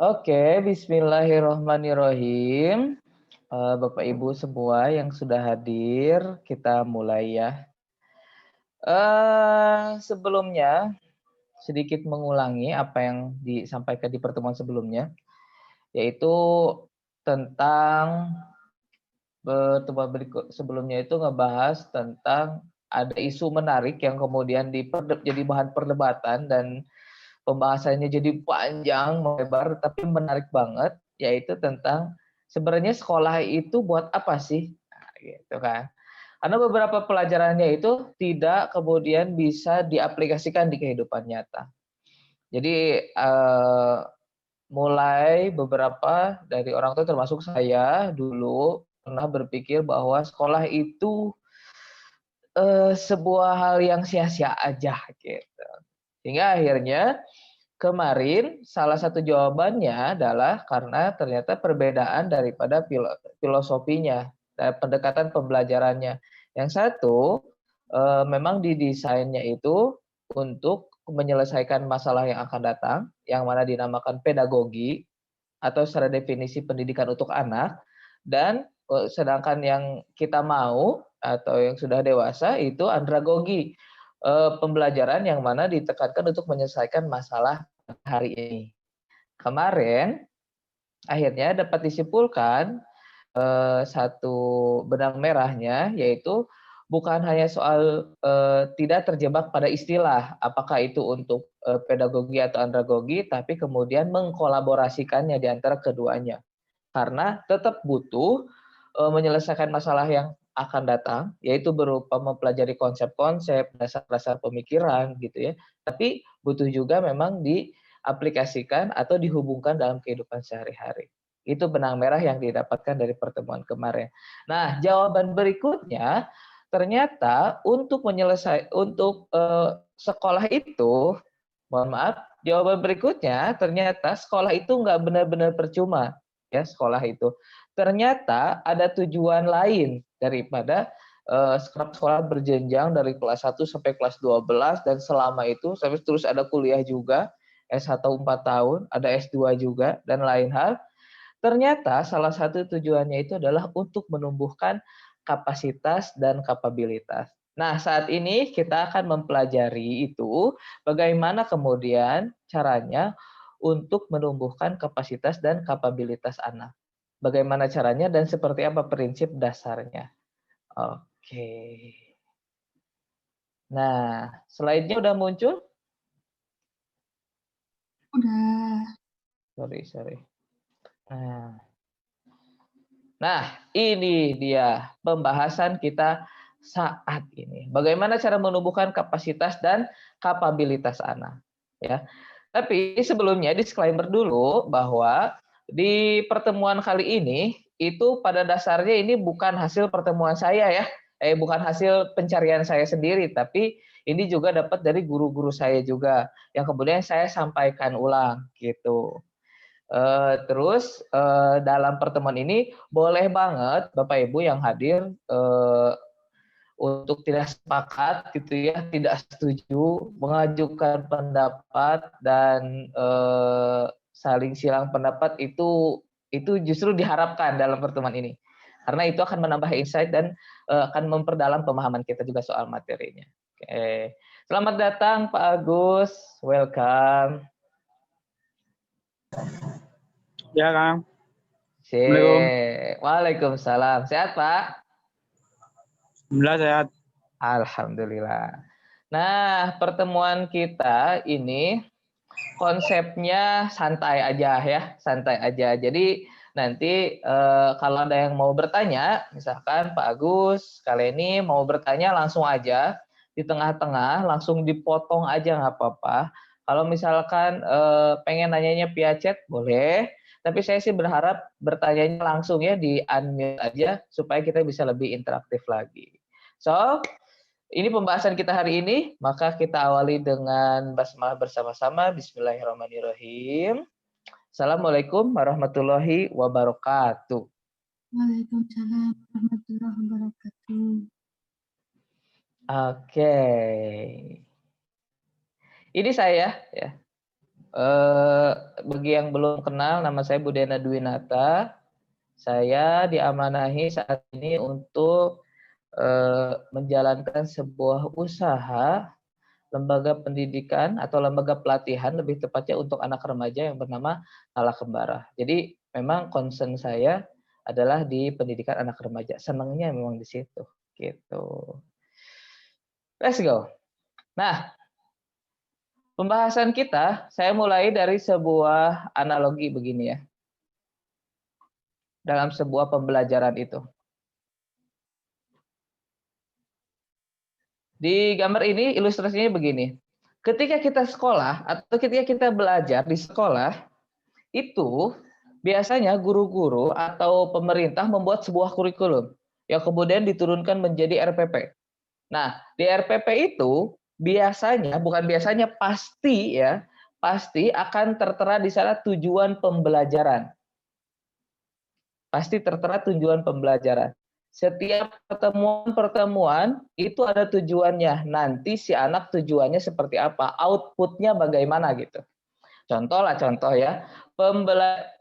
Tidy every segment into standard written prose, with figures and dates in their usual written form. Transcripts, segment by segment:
Oke, bismillahirrohmanirrohim. Bapak Ibu semua yang sudah hadir, kita mulai ya. Sebelumnya, sedikit mengulangi apa yang disampaikan di pertemuan sebelumnya, yaitu tentang pertemuan berikut sebelumnya itu ngebahas tentang ada isu menarik yang kemudian jadi bahan perdebatan dan pembahasannya jadi panjang, melebar, tapi menarik banget, yaitu tentang sebenarnya sekolah itu buat apa sih? Nah, gitu kan. Karena beberapa pelajarannya itu tidak kemudian bisa diaplikasikan di kehidupan nyata. Jadi mulai beberapa dari orang tua termasuk saya dulu pernah berpikir bahwa sekolah itu sebuah hal yang sia-sia aja gitu. Sehingga akhirnya kemarin salah satu jawabannya adalah karena ternyata perbedaan daripada filosofinya dan pendekatan pembelajarannya. Yang satu memang didesainnya itu untuk menyelesaikan masalah yang akan datang, yang mana dinamakan pedagogi atau secara definisi pendidikan untuk anak, dan sedangkan yang kita mau atau yang sudah dewasa itu andragogi, pembelajaran yang mana ditekankan untuk menyelesaikan masalah hari ini. Kemarin akhirnya dapat disimpulkan satu benang merahnya, yaitu bukan hanya soal tidak terjebak pada istilah apakah itu untuk pedagogi atau andragogi, tapi kemudian mengkolaborasikannya di antara keduanya. Karena tetap butuh menyelesaikan masalah yang akan datang, yaitu berupa mempelajari konsep-konsep, dasar-dasar pemikiran gitu ya. Tapi butuh juga memang diaplikasikan atau dihubungkan dalam kehidupan sehari-hari. Itu benang merah yang didapatkan dari pertemuan kemarin. Nah, jawaban berikutnya ternyata untuk sekolah itu, mohon maaf, jawaban berikutnya ternyata sekolah itu nggak benar-benar percuma ya sekolah itu. Ternyata ada tujuan lain daripada sekolah berjenjang dari kelas 1 sampai kelas 12 dan selama itu sampai terus ada kuliah juga, S1 4 tahun, ada S2 juga dan lain hal. Ternyata salah satu tujuannya itu adalah untuk menumbuhkan kapasitas dan kapabilitas. Nah, saat ini kita akan mempelajari itu bagaimana kemudian caranya untuk menumbuhkan kapasitas dan kapabilitas anak. Bagaimana caranya dan seperti apa prinsip dasarnya. Oke. Nah, slide-nya udah muncul? Udah. Sorry. Nah, ini dia pembahasan kita saat ini. Bagaimana cara menumbuhkan kapasitas dan kapabilitas anak. Ya. Tapi sebelumnya disclaimer dulu bahwa di pertemuan kali ini itu pada dasarnya ini bukan hasil pertemuan saya ya, bukan hasil pencarian saya sendiri, tapi ini juga dapat dari guru-guru saya juga yang kemudian saya sampaikan ulang gitu. Terus dalam pertemuan ini boleh banget Bapak Ibu yang hadir untuk tidak sepakat gitu ya, tidak setuju, mengajukan pendapat dan saling silang pendapat itu justru diharapkan dalam pertemuan ini. Karena itu akan menambah insight dan akan memperdalam pemahaman kita juga soal materinya. Oke. Selamat datang Pak Agus, welcome. Ya, Kang. Assalamualaikum. Waalaikumsalam. Sehat, Pak? Alhamdulillah sehat. Alhamdulillah. Nah, pertemuan kita ini konsepnya santai aja ya, santai aja. Jadi nanti kalau ada yang mau bertanya, misalkan Pak Agus kali ini mau bertanya langsung aja di tengah-tengah, langsung dipotong aja nggak apa-apa. Kalau misalkan pengen nanyanya via chat boleh, tapi saya sih berharap bertanyanya langsung ya di unmute aja supaya kita bisa lebih interaktif lagi. So, ini pembahasan kita hari ini, maka kita awali dengan basmalah bersama-sama. Bismillahirrahmanirrahim. Assalamualaikum warahmatullahi wabarakatuh. Waalaikumsalam warahmatullahi wabarakatuh. Oke. Ini saya ya. Bagi yang belum kenal, nama saya Budena Dwinata. Saya diamanahi saat ini untuk menjalankan sebuah usaha lembaga pendidikan atau lembaga pelatihan, lebih tepatnya untuk anak remaja yang bernama Nala Kembara. Jadi memang concern saya adalah di pendidikan anak remaja. Senangnya memang di situ. Gitu. Let's go. Nah, pembahasan kita, saya mulai dari sebuah analogi begini ya. Dalam sebuah pembelajaran itu. Di gambar ini ilustrasinya begini. Ketika kita sekolah atau ketika kita belajar di sekolah, itu biasanya guru-guru atau pemerintah membuat sebuah kurikulum yang kemudian diturunkan menjadi RPP. Nah, di RPP itu biasanya, bukan biasanya, pasti ya, pasti akan tertera di sana tujuan pembelajaran. Pasti tertera tujuan pembelajaran. Setiap pertemuan itu ada tujuannya. Nanti si anak tujuannya seperti apa, outputnya bagaimana gitu. Contoh ya,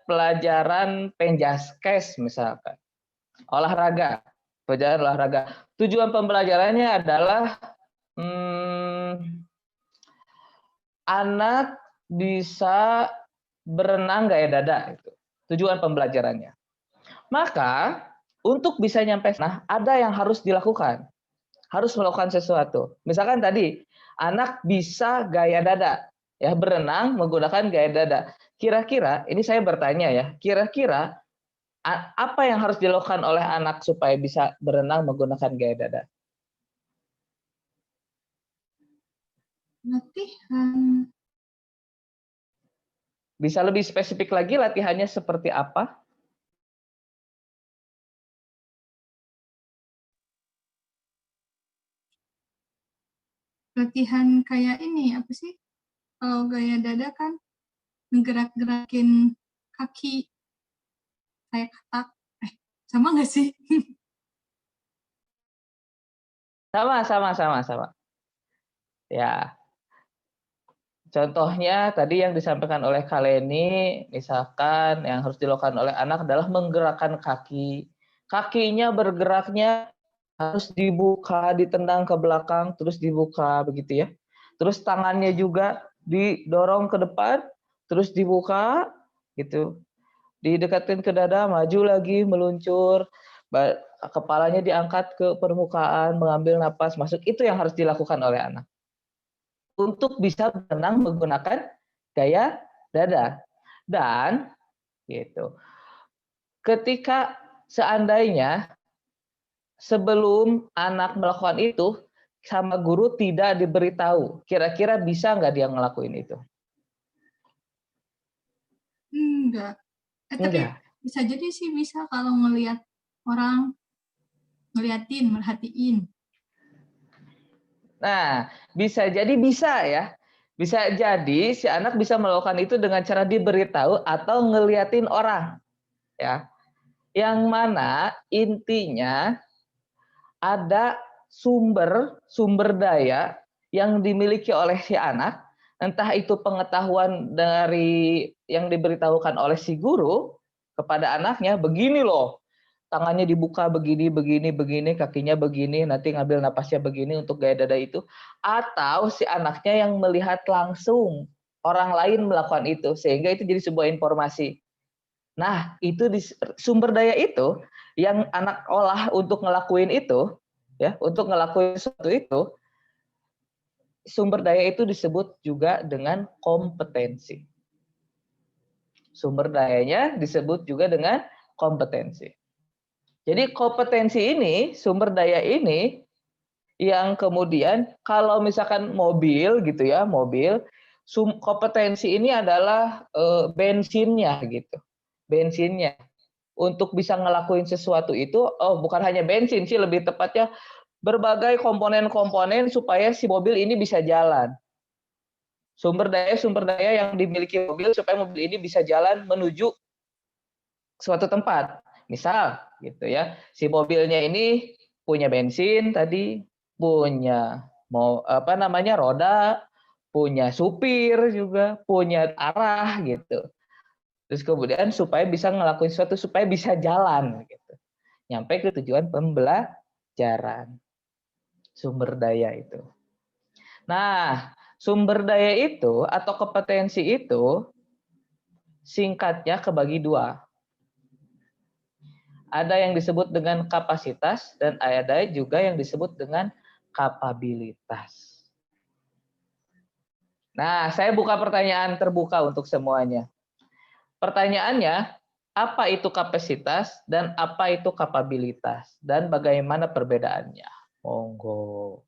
pelajaran penjaskes misalkan, olahraga, pelajaran olahraga. Tujuan pembelajarannya adalah anak bisa berenang gaya dada. Itu tujuan pembelajarannya. Maka untuk bisa nyampe sana, ada yang harus dilakukan. Harus melakukan sesuatu. Misalkan tadi, anak bisa gaya dada. Ya, berenang menggunakan gaya dada. Kira-kira, ini saya bertanya ya, kira-kira apa yang harus dilakukan oleh anak supaya bisa berenang menggunakan gaya dada? Latihan. Bisa lebih spesifik lagi latihannya seperti apa? Latihan kayak ini, apa sih? Kalau gaya dada kan ngegerak-gerakin kaki kayak katak. Sama nggak sih? Sama. Ya. Contohnya tadi yang disampaikan oleh Kaleni, misalkan yang harus dilakukan oleh anak adalah menggerakkan kaki. Kakinya bergeraknya harus dibuka, ditendang ke belakang, terus dibuka begitu ya. Terus tangannya juga didorong ke depan, terus dibuka gitu. Didekatin ke dada, maju lagi, meluncur, kepalanya diangkat ke permukaan, mengambil napas masuk. Itu yang harus dilakukan oleh anak untuk bisa berenang menggunakan gaya dada. Dan gitu. Ketika seandainya sebelum anak melakukan itu sama guru tidak diberitahu, kira-kira bisa nggak dia ngelakuin itu? Enggak. Tapi Enggak. bisa jadi sih, bisa kalau ngelihat orang, merhatiin. Nah, bisa jadi bisa ya. Bisa jadi si anak bisa melakukan itu dengan cara diberitahu atau ngeliatin orang. Ya. Yang mana intinya ada sumber daya yang dimiliki oleh si anak, entah itu pengetahuan dari yang diberitahukan oleh si guru kepada anaknya, begini loh, tangannya dibuka begini, kakinya begini, nanti ngambil napasnya begini untuk gaya dada itu, atau si anaknya yang melihat langsung orang lain melakukan itu, sehingga itu jadi sebuah informasi. Nah, itu sumber daya itu yang anak olah untuk ngelakuin itu, ya, untuk ngelakuin sesuatu itu, sumber daya itu disebut juga dengan kompetensi. Sumber dayanya disebut juga dengan kompetensi. Jadi kompetensi ini, sumber daya ini yang kemudian kalau misalkan mobil gitu ya, kompetensi ini adalah bensinnya gitu. Bensinnya. Untuk bisa ngelakuin sesuatu itu, bukan hanya bensin sih, lebih tepatnya berbagai komponen-komponen supaya si mobil ini bisa jalan. Sumber daya yang dimiliki mobil supaya mobil ini bisa jalan menuju suatu tempat. Misal gitu ya, si mobilnya ini punya bensin tadi, punya roda, punya supir juga, punya arah gitu. Terus kemudian supaya bisa ngelakuin sesuatu, supaya bisa jalan gitu. Nyampe ke tujuan pembelajaran. Sumber daya itu. Nah, sumber daya itu atau kompetensi itu singkatnya kebagi dua. Ada yang disebut dengan kapasitas dan ada juga yang disebut dengan kapabilitas. Nah, saya buka pertanyaan terbuka untuk semuanya. Pertanyaannya, apa itu kapasitas dan apa itu kapabilitas dan bagaimana perbedaannya? Monggo.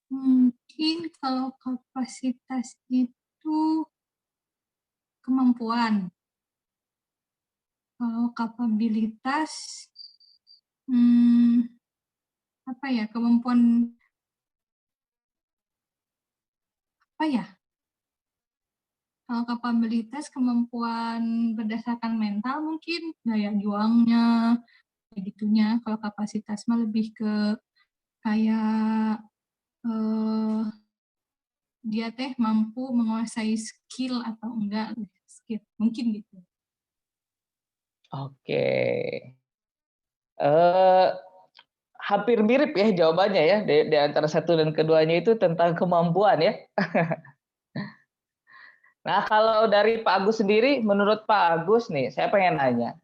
Mungkin kalau kapasitas itu kemampuan. Kalau kapabilitas, apa ya, kemampuan apa ya? Kalau kapabilitas, kemampuan berdasarkan mental mungkin, daya juangnya, kayak gitunya. Kalau kapasitas mah lebih ke kayak dia teh mampu menguasai skill atau enggak, skill mungkin gitu. Oke. Eh, hampir mirip ya jawabannya ya di antara satu dan keduanya itu tentang kemampuan ya. Nah, kalau dari Pak Agus sendiri, menurut Pak Agus nih, saya pengen nanya,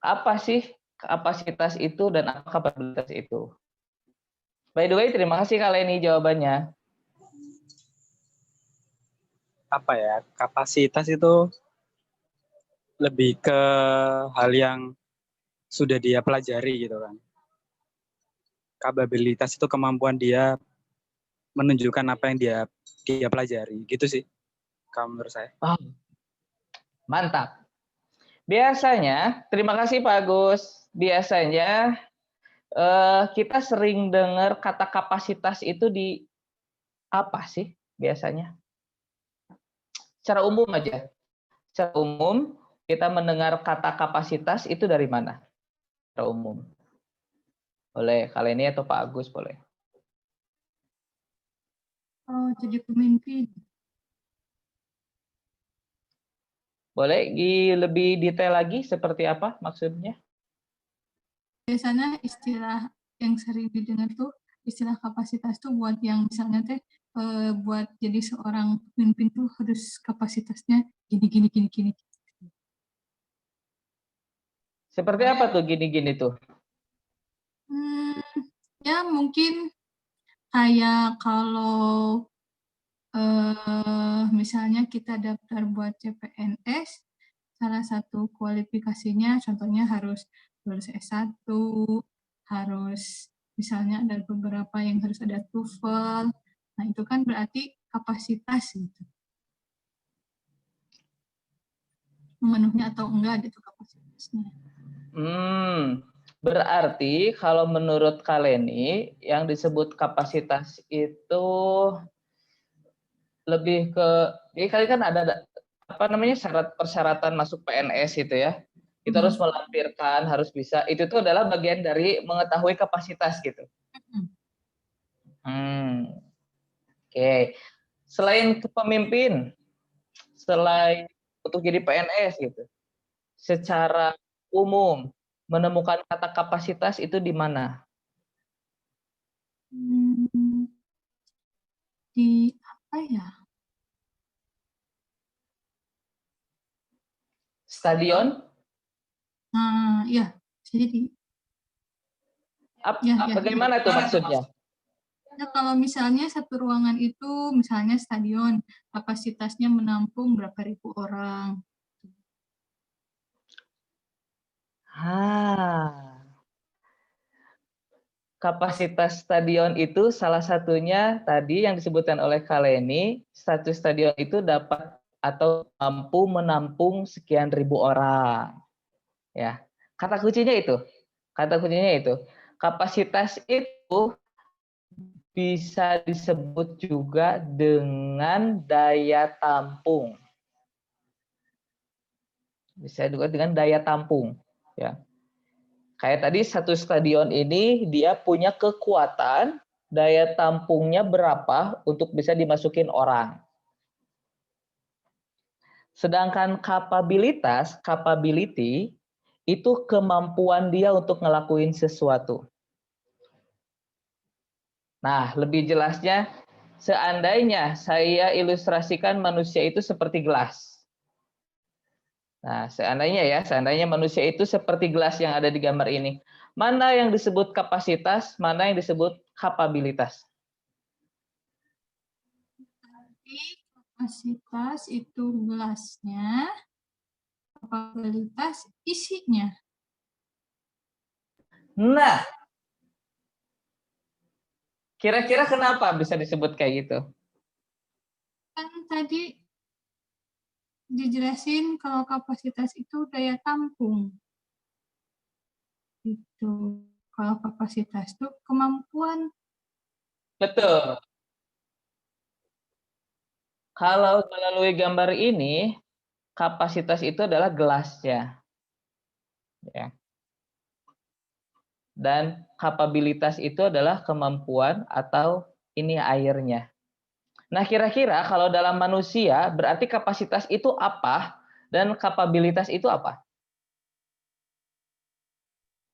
apa sih kapasitas itu dan apa kapabilitas itu? By the way, terima kasih kalian ini jawabannya. Apa ya, kapasitas itu lebih ke hal yang sudah dia pelajari gitu kan. Kapabilitas itu kemampuan dia menunjukkan apa yang dia pelajari gitu sih kalau menurut saya. Oh, mantap. Biasanya, terima kasih Pak Agus. Biasanya kita sering dengar kata kapasitas itu di apa sih biasanya? Secara umum aja. Secara umum, kita mendengar kata kapasitas itu dari mana? Secara umum. Boleh kalian ini atau Pak Agus boleh. Oh, jadi pemimpin. Boleh lebih detail lagi seperti apa maksudnya? Biasanya istilah yang sering didengar tuh, istilah kapasitas tuh buat yang misalnya teh buat jadi seorang pemimpin tuh harus kapasitasnya gini gini gini gini. Seperti apa tuh gini-gini tuh? Ya mungkin kayak kalau misalnya kita daftar buat CPNS, salah satu kualifikasinya contohnya harus lulus S1, harus misalnya ada beberapa yang harus ada TOEFL. Nah, itu kan berarti kapasitas gitu. Memenuhnya atau enggak gitu kapasitasnya. Berarti kalau menurut Kaleni yang disebut kapasitas itu lebih ke, ini kali kan ada apa namanya syarat persyaratan masuk PNS itu ya. Kita harus melampirkan, harus bisa. Itu tuh adalah bagian dari mengetahui kapasitas gitu. Oke. Selain kepemimpin, selain untuk jadi PNS gitu, secara umum menemukan kata kapasitas itu di mana? Di apa ya? Stadion? Nah, ya, jadi Bagaimana itu maksudnya? Ya, kalau misalnya satu ruangan itu, misalnya stadion, kapasitasnya menampung berapa ribu orang. Kapasitas stadion itu salah satunya tadi yang disebutkan oleh Kaleni, satu stadion itu dapat atau mampu menampung sekian ribu orang. Ya, kata kuncinya itu. Kata kuncinya itu. Kapasitas itu bisa disebut juga dengan daya tampung. Bisa juga dengan daya tampung, ya. Kayak tadi satu stadion ini dia punya kekuatan daya tampungnya berapa untuk bisa dimasukin orang. Sedangkan capability itu kemampuan dia untuk ngelakuin sesuatu. Nah, lebih jelasnya, seandainya saya ilustrasikan manusia itu seperti gelas. Nah, seandainya manusia itu seperti gelas yang ada di gambar ini. Mana yang disebut kapasitas, mana yang disebut kapabilitas? Jadi kapasitas itu gelasnya, kapabilitas isinya. Nah, kira-kira kenapa bisa disebut kayak gitu? Kan tadi dijelasin kalau kapasitas itu daya tampung. Itu. Kalau kapasitas itu kemampuan. Betul. Kalau melalui gambar ini, kapasitas itu adalah gelasnya. Ya. Dan kapabilitas itu adalah kemampuan atau ini airnya. Nah, kira-kira kalau dalam manusia, berarti kapasitas itu apa dan kapabilitas itu apa?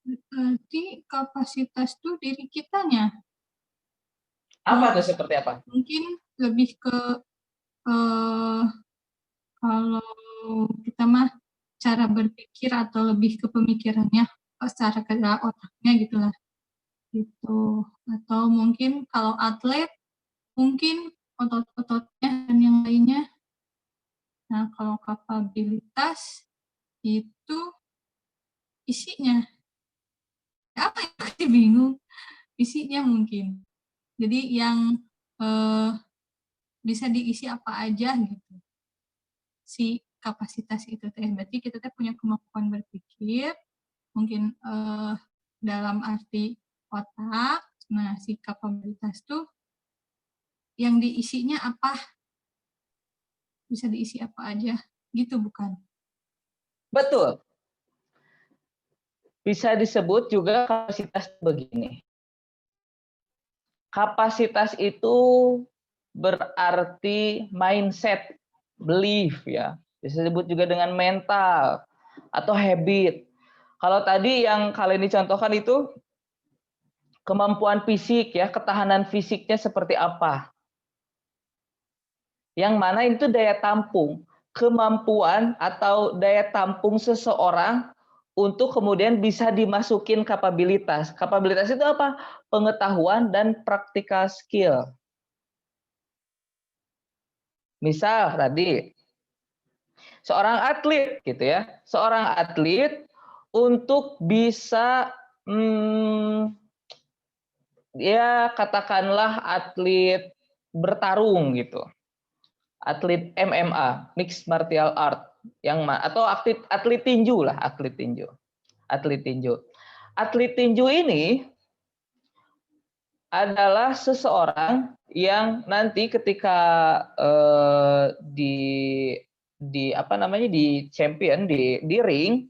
Berarti kapasitas itu diri kitanya. Apa tuh seperti apa? Mungkin lebih ke kalau kita mah cara berpikir atau lebih ke pemikirannya secara ke otaknya gitulah gitu. Atau mungkin kalau atlet mungkin otot-ototnya dan yang lainnya. Nah, kalau kapabilitas itu isinya. Apa ya? Aku bingung. Isinya mungkin. Jadi yang bisa diisi apa aja gitu. Si kapasitas itu teh. Berarti kita teh punya kemampuan berpikir, mungkin dalam arti otak. Nah, si kapabilitas tuh yang diisinya apa? Bisa diisi apa aja, gitu bukan? Betul. Bisa disebut juga kapasitas begini. Kapasitas itu berarti mindset, belief ya. Bisa disebut juga dengan mental atau habit. Kalau tadi yang kalian dicontohkan itu kemampuan fisik ya, ketahanan fisiknya seperti apa? Yang mana itu daya tampung, kemampuan atau daya tampung seseorang untuk kemudian bisa dimasukin kapabilitas. Kapabilitas itu apa? Pengetahuan dan practical skill. Misal tadi seorang atlet gitu ya, seorang atlet untuk bisa ya katakanlah atlet bertarung gitu. Atlet MMA, mixed martial art atau atlet tinju lah, atlet tinju. Atlet tinju. Atlet tinju ini adalah seseorang yang nanti ketika di apa namanya di champion di ring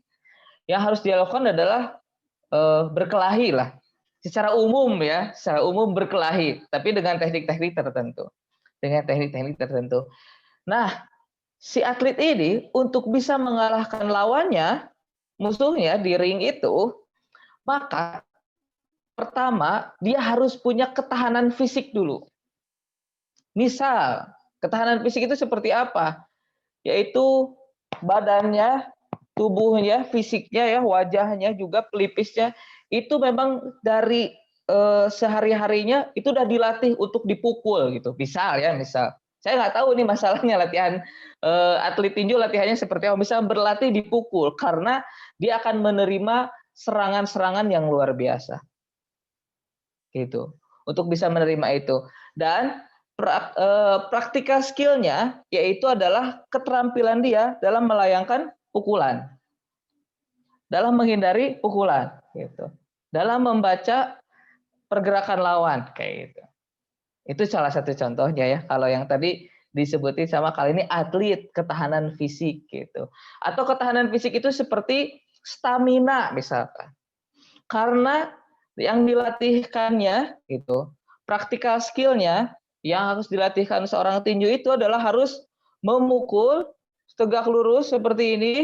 yang harus dilakukan adalah berkelahi lah. Secara umum berkelahi, tapi dengan teknik-teknik tertentu. Dengan teknik-teknik tertentu. Nah, si atlet ini untuk bisa mengalahkan lawannya, musuhnya di ring itu, maka pertama dia harus punya ketahanan fisik dulu. Misal, ketahanan fisik itu seperti apa? Yaitu badannya, tubuhnya, fisiknya ya, wajahnya juga pelipisnya itu memang dari sehari-harinya itu udah dilatih untuk dipukul gitu. Misal. Saya nggak tahu nih masalahnya latihan atlet tinju latihannya seperti apa. Bisa berlatih dipukul karena dia akan menerima serangan-serangan yang luar biasa. Gitu. Untuk bisa menerima itu. Dan praktikal skill-nya yaitu adalah keterampilan dia dalam melayangkan pukulan. Dalam menghindari pukulan gitu. Dalam membaca pergerakan lawan kayak gitu. Itu salah satu contohnya ya. Kalau yang tadi disebutin sama kali ini atlet ketahanan fisik gitu. Atau ketahanan fisik itu seperti stamina misalkan. Karena yang dilatihkannya itu, praktikal skill-nya yang harus dilatihkan seorang tinju itu adalah harus memukul tegak lurus seperti ini,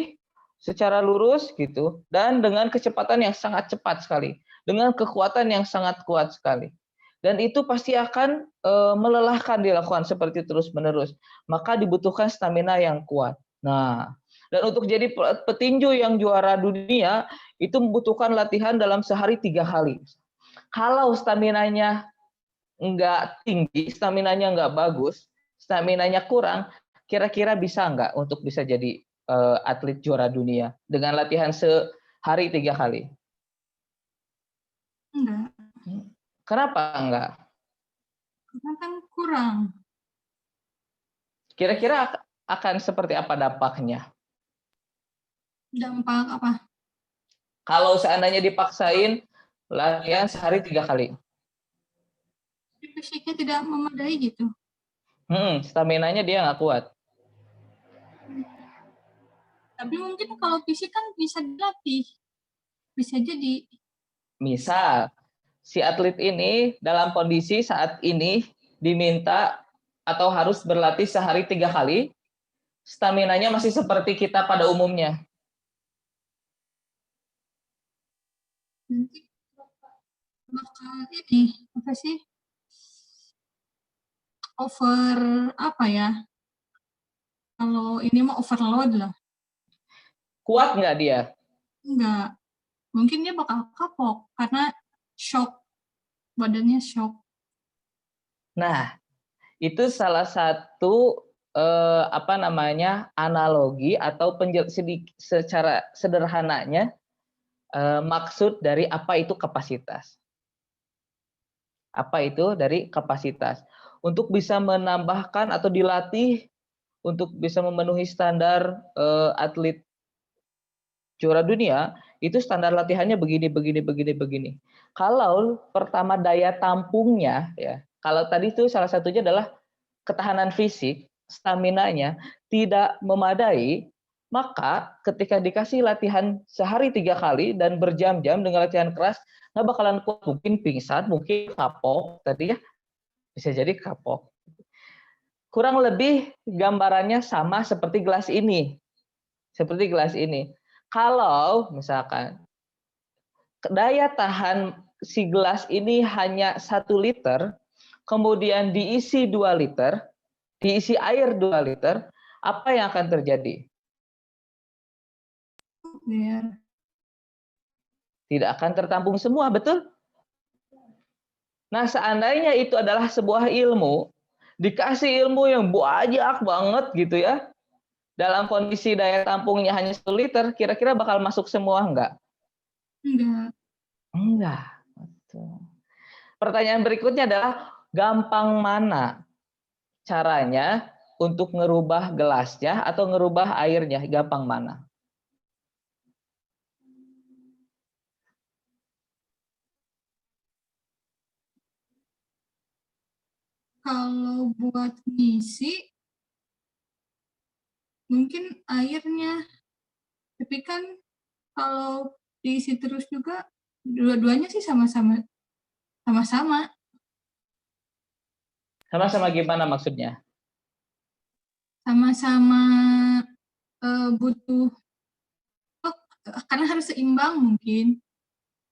secara lurus gitu, dan dengan kecepatan yang sangat cepat sekali, dengan kekuatan yang sangat kuat sekali. Dan itu pasti akan melelahkan dilakukan seperti terus-menerus. Maka dibutuhkan stamina yang kuat. Nah, dan untuk jadi petinju yang juara dunia, itu membutuhkan latihan dalam sehari 3 kali. Kalau staminanya nggak tinggi, staminanya nggak bagus, staminanya kurang, kira-kira bisa nggak untuk bisa jadi atlet juara dunia dengan latihan sehari 3 kali? Enggak, Kenapa enggak? karena kan kurang. Kira-kira akan seperti apa dampaknya? Dampak apa? Kalau seandainya dipaksain latihan sehari 3 kali. Fisiknya tidak memadai gitu. Staminanya dia nggak kuat. Tapi mungkin kalau fisik kan bisa dilatih. Bisa jadi. Misal, si atlet ini dalam kondisi saat ini diminta atau harus berlatih sehari 3 kali, staminanya masih seperti kita pada umumnya. Nanti bakal ini, apa sih? Over, apa ya? Kalau ini mah overload lah. Kuat nggak dia? Enggak. Mungkin dia bakal kapok karena shock. Badannya shock. Nah, itu salah satu analogi atau secara sederhananya maksud dari apa itu kapasitas. Apa itu dari kapasitas? Untuk bisa menambahkan atau dilatih untuk bisa memenuhi standar atlet juara dunia, itu standar latihannya begini. Kalau pertama daya tampungnya, ya, kalau tadi itu salah satunya adalah ketahanan fisik, staminanya tidak memadai, maka ketika dikasih latihan sehari 3 kali dan berjam-jam dengan latihan keras, nggak bakalan kuat, mungkin pingsan, mungkin kapok, tadi ya bisa jadi kapok. Kurang lebih gambarannya sama seperti gelas ini. Seperti gelas ini. Kalau misalkan daya tahan si gelas ini hanya 1 liter, kemudian diisi 2 liter, diisi air 2 liter, apa yang akan terjadi? Biar Tidak akan tertampung semua, betul? Nah, seandainya itu adalah sebuah ilmu, dikasih ilmu yang banyak banget gitu ya, dalam kondisi daya tampungnya hanya 1 liter, kira-kira bakal masuk semua enggak? enggak. Enggak. Betul. Pertanyaan berikutnya adalah, gampang mana caranya untuk ngerubah gelasnya atau ngerubah airnya? Gampang mana? Kalau buat ngisi, mungkin airnya. Tapi kan kalau diisi terus juga, dua-duanya sih sama-sama. Sama-sama. Sama-sama gimana maksudnya? Sama-sama butuh, karena harus seimbang mungkin.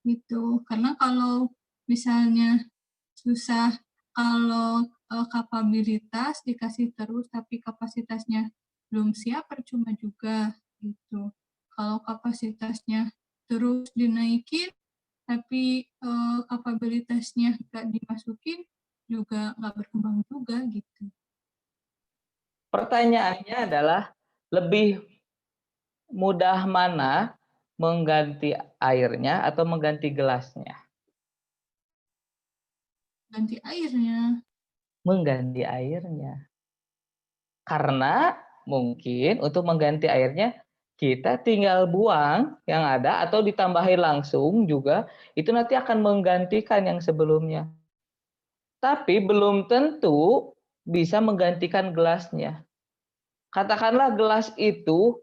Gitu. Karena kalau misalnya susah, kalau kapabilitas dikasih terus tapi kapasitasnya belum siap, percuma juga gitu. Kalau kapasitasnya terus dinaikin tapi kapabilitasnya nggak dimasukin, juga nggak berkembang juga gitu. Pertanyaannya adalah, lebih mudah mana mengganti airnya atau mengganti gelasnya? Ganti airnya. Mengganti airnya. Karena mungkin untuk mengganti airnya, kita tinggal buang yang ada atau ditambahin langsung juga, itu nanti akan menggantikan yang sebelumnya. Tapi belum tentu bisa menggantikan gelasnya. Katakanlah gelas itu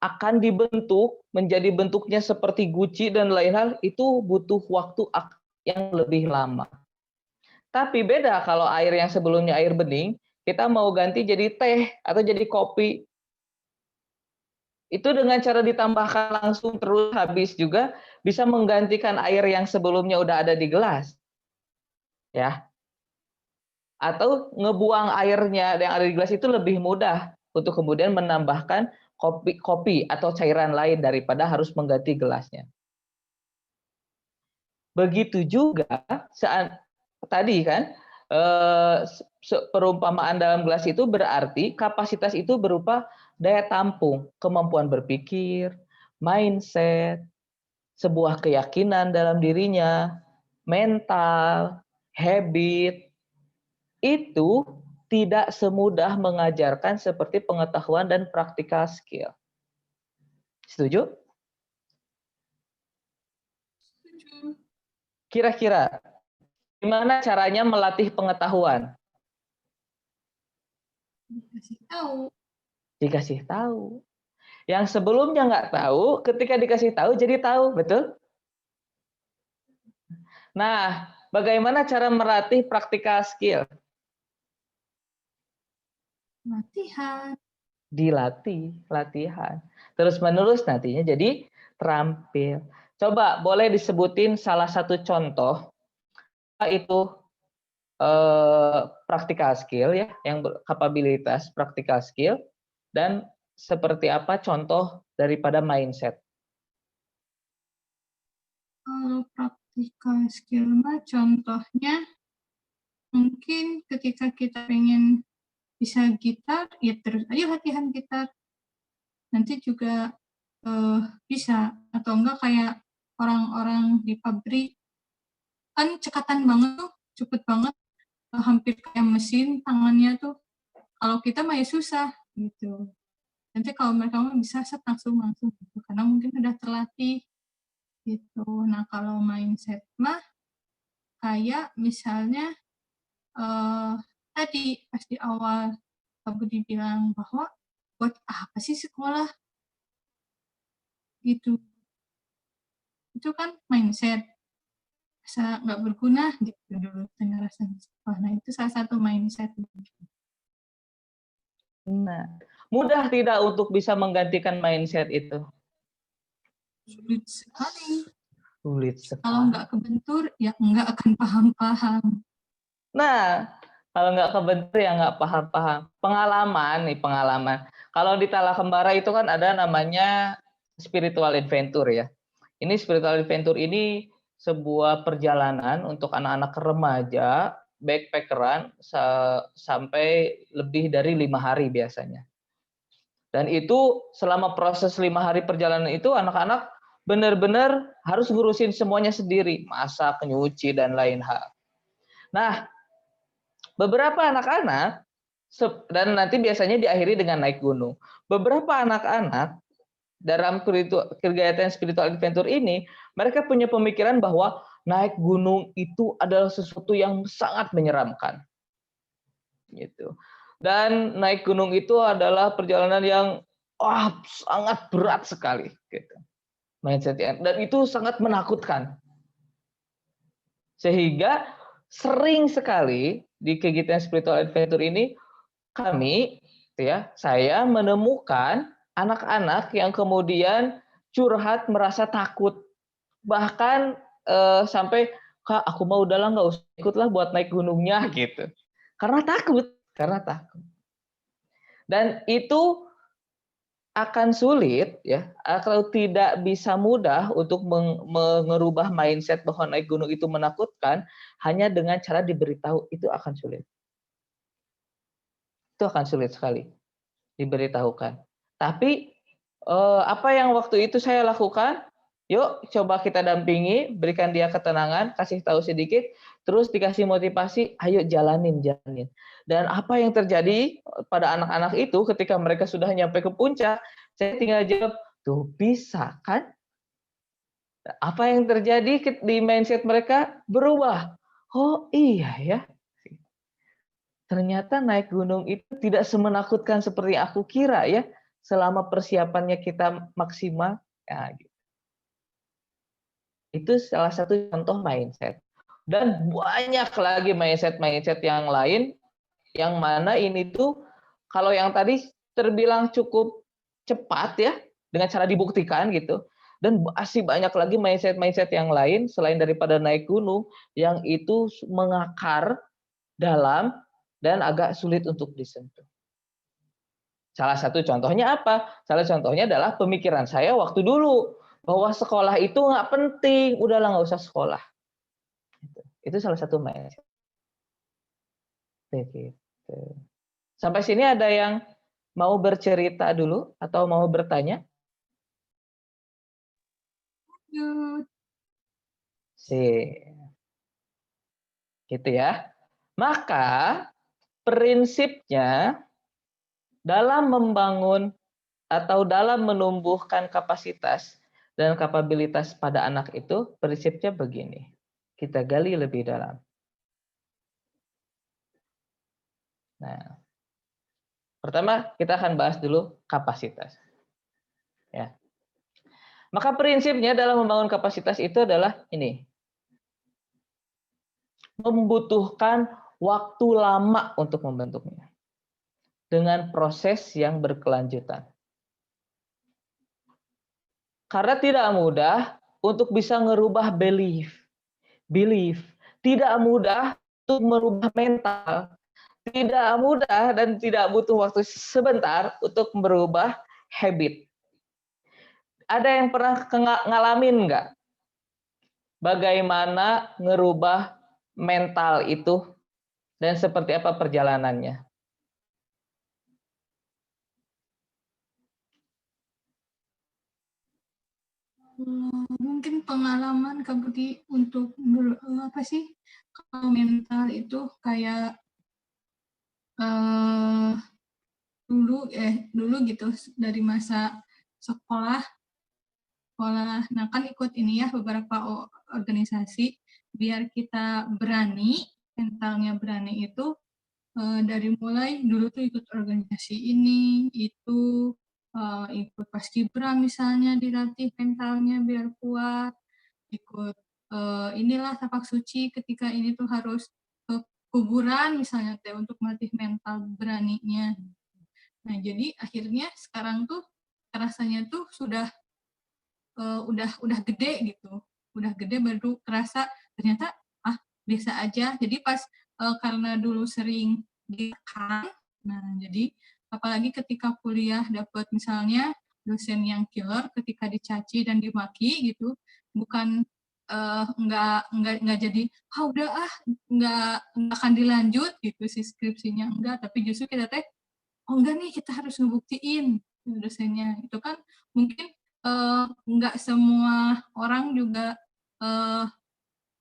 akan dibentuk menjadi bentuknya seperti guci dan lain hal, itu butuh waktu yang lebih lama. Tapi beda kalau air yang sebelumnya air bening, kita mau ganti jadi teh atau jadi kopi. Itu dengan cara ditambahkan langsung terus habis juga bisa menggantikan air yang sebelumnya udah ada di gelas. Ya. Atau ngebuang airnya yang ada di gelas itu lebih mudah untuk kemudian menambahkan kopi atau cairan lain daripada harus mengganti gelasnya. Begitu juga saat tadi kan perumpamaan dalam gelas itu berarti kapasitas itu berupa daya tampung, kemampuan berpikir, mindset, sebuah keyakinan dalam dirinya, mental, habit. Itu tidak semudah mengajarkan seperti pengetahuan dan practical skill. Setuju? Kira-kira gimana caranya melatih pengetahuan? Dikasih tahu. Dikasih tahu. Yang sebelumnya nggak tahu, ketika dikasih tahu jadi tahu, betul? Nah, bagaimana cara melatih practical skill? Latihan. Dilatih, latihan. Terus-menerus nantinya jadi terampil. Coba boleh disebutin salah satu contoh itu practical skill ya, yang kapabilitas practical skill, dan seperti apa contoh daripada mindset. Kalau practical skill mah contohnya mungkin ketika kita pengen bisa gitar, ya terus aja latihan gitar. Nanti juga bisa, atau enggak kayak orang-orang di pabrik kan cekatan banget tuh, cepet banget, hampir kayak mesin tangannya tuh. Kalau kita mah ya susah gitu. Nanti kalau mereka mah bisa set langsung gitu, karena mungkin udah terlatih gitu. Nah kalau mindset mah kayak misalnya tadi pas di awal Kak Budi bilang bahwa buat apa sih sekolah gitu. Itu kan mindset. Rasa nggak berguna gitu dulu dengan rasa sekolah. Nah itu salah satu mindset. Nah, mudah tidak untuk bisa menggantikan mindset itu? Sulit sekali. Sulit Kalau sekali. nggak kebentur, ya nggak akan paham-paham. Nah, kalau nggak kebentur ya nggak paham-paham. Pengalaman. Kalau di Tala Kembara itu kan ada namanya spiritual adventure ya. Ini spiritual adventure ini sebuah perjalanan untuk anak-anak remaja, backpackeran sampai lebih dari 5 hari biasanya. Dan itu selama proses 5 hari perjalanan itu anak-anak benar-benar harus ngurusin semuanya sendiri, masak, nyuci, dan lain hal. Nah, beberapa anak-anak, dan nanti biasanya diakhiri dengan naik gunung. Beberapa anak-anak dalam kegiatan spiritual adventure ini, mereka punya pemikiran bahwa naik gunung itu adalah sesuatu yang sangat menyeramkan. Gitu. Dan naik gunung itu adalah perjalanan yang sangat berat sekali. Gitu. Mindsetnya. Dan itu sangat menakutkan. Sehingga sering sekali di kegiatan spiritual adventure ini saya menemukan anak-anak yang kemudian curhat merasa takut, bahkan sampai Kak aku mau udahlah nggak usah ikutlah buat naik gunungnya gitu, karena takut. Dan itu akan sulit ya, atau tidak bisa mudah untuk merubah mindset bahwa naik gunung itu menakutkan hanya dengan cara diberitahu. Itu akan sulit. Itu akan sulit sekali diberitahukan. Tapi apa yang waktu itu saya lakukan? Yuk coba kita dampingi, berikan dia ketenangan, kasih tahu sedikit, terus dikasih motivasi, ayo jalanin. Dan apa yang terjadi pada anak-anak itu ketika mereka sudah nyampe ke puncak, saya tinggal jawab, tuh bisa kan? Apa yang terjadi di mindset mereka berubah. Oh iya ya. Ternyata naik gunung itu tidak semenakutkan seperti aku kira ya. selama persiapannya kita maksimal. Ya, gitu. Itu salah satu contoh mindset. Dan banyak lagi mindset-mindset yang lain, yang mana ini tuh, kalau yang tadi terbilang cukup cepat ya, dengan cara dibuktikan gitu. Dan masih banyak lagi mindset-mindset yang lain, selain daripada naik gunung, yang itu mengakar dalam dan agak sulit untuk disentuh. Salah satu contohnya apa? Salah contohnya adalah pemikiran saya waktu dulu, bahwa sekolah itu nggak penting, udahlah nggak usah sekolah. Itu salah satu mindset. Gitu. Sampai sini ada yang mau bercerita dulu atau mau bertanya? Yuk. Gitu ya. Maka prinsipnya dalam membangun atau dalam menumbuhkan kapasitas dan kapabilitas pada anak itu, prinsipnya begini. Kita gali lebih dalam. Nah, pertama kita akan bahas dulu kapasitas. Ya. Maka prinsipnya dalam membangun kapasitas itu adalah ini. Membutuhkan waktu lama untuk membentuknya. Dengan proses yang berkelanjutan. Karena tidak mudah untuk bisa merubah belief. Tidak mudah untuk merubah mental. Tidak mudah dan tidak butuh waktu sebentar untuk merubah habit. Ada yang pernah ngalamin nggak? Bagaimana ngerubah mental itu dan seperti apa perjalanannya? Mungkin pengalaman Kak untuk apa sih, kalau mental itu kayak dulu gitu dari masa sekolah. Nah kan ikut ini ya beberapa organisasi biar kita berani, mentalnya berani itu dari mulai dulu tuh ikut organisasi ini, itu ikut paskibra misalnya dilatih mentalnya biar kuat, ikut inilah tapak suci ketika ini tuh harus ke kuburan misalnya teh untuk melatih mental beraninya. Nah jadi akhirnya sekarang tuh rasanya tuh udah gede gitu, udah gede baru kerasa ternyata biasa aja. Jadi pas karena dulu sering ditekan, nah jadi apalagi ketika kuliah dapat misalnya dosen yang killer, ketika dicaci dan dimaki gitu, bukan nggak jadi udah nggak akan dilanjut gitu si skripsinya, enggak, tapi justru kita teh enggak nih, kita harus ngebuktiin dosennya. Itu kan mungkin nggak semua orang juga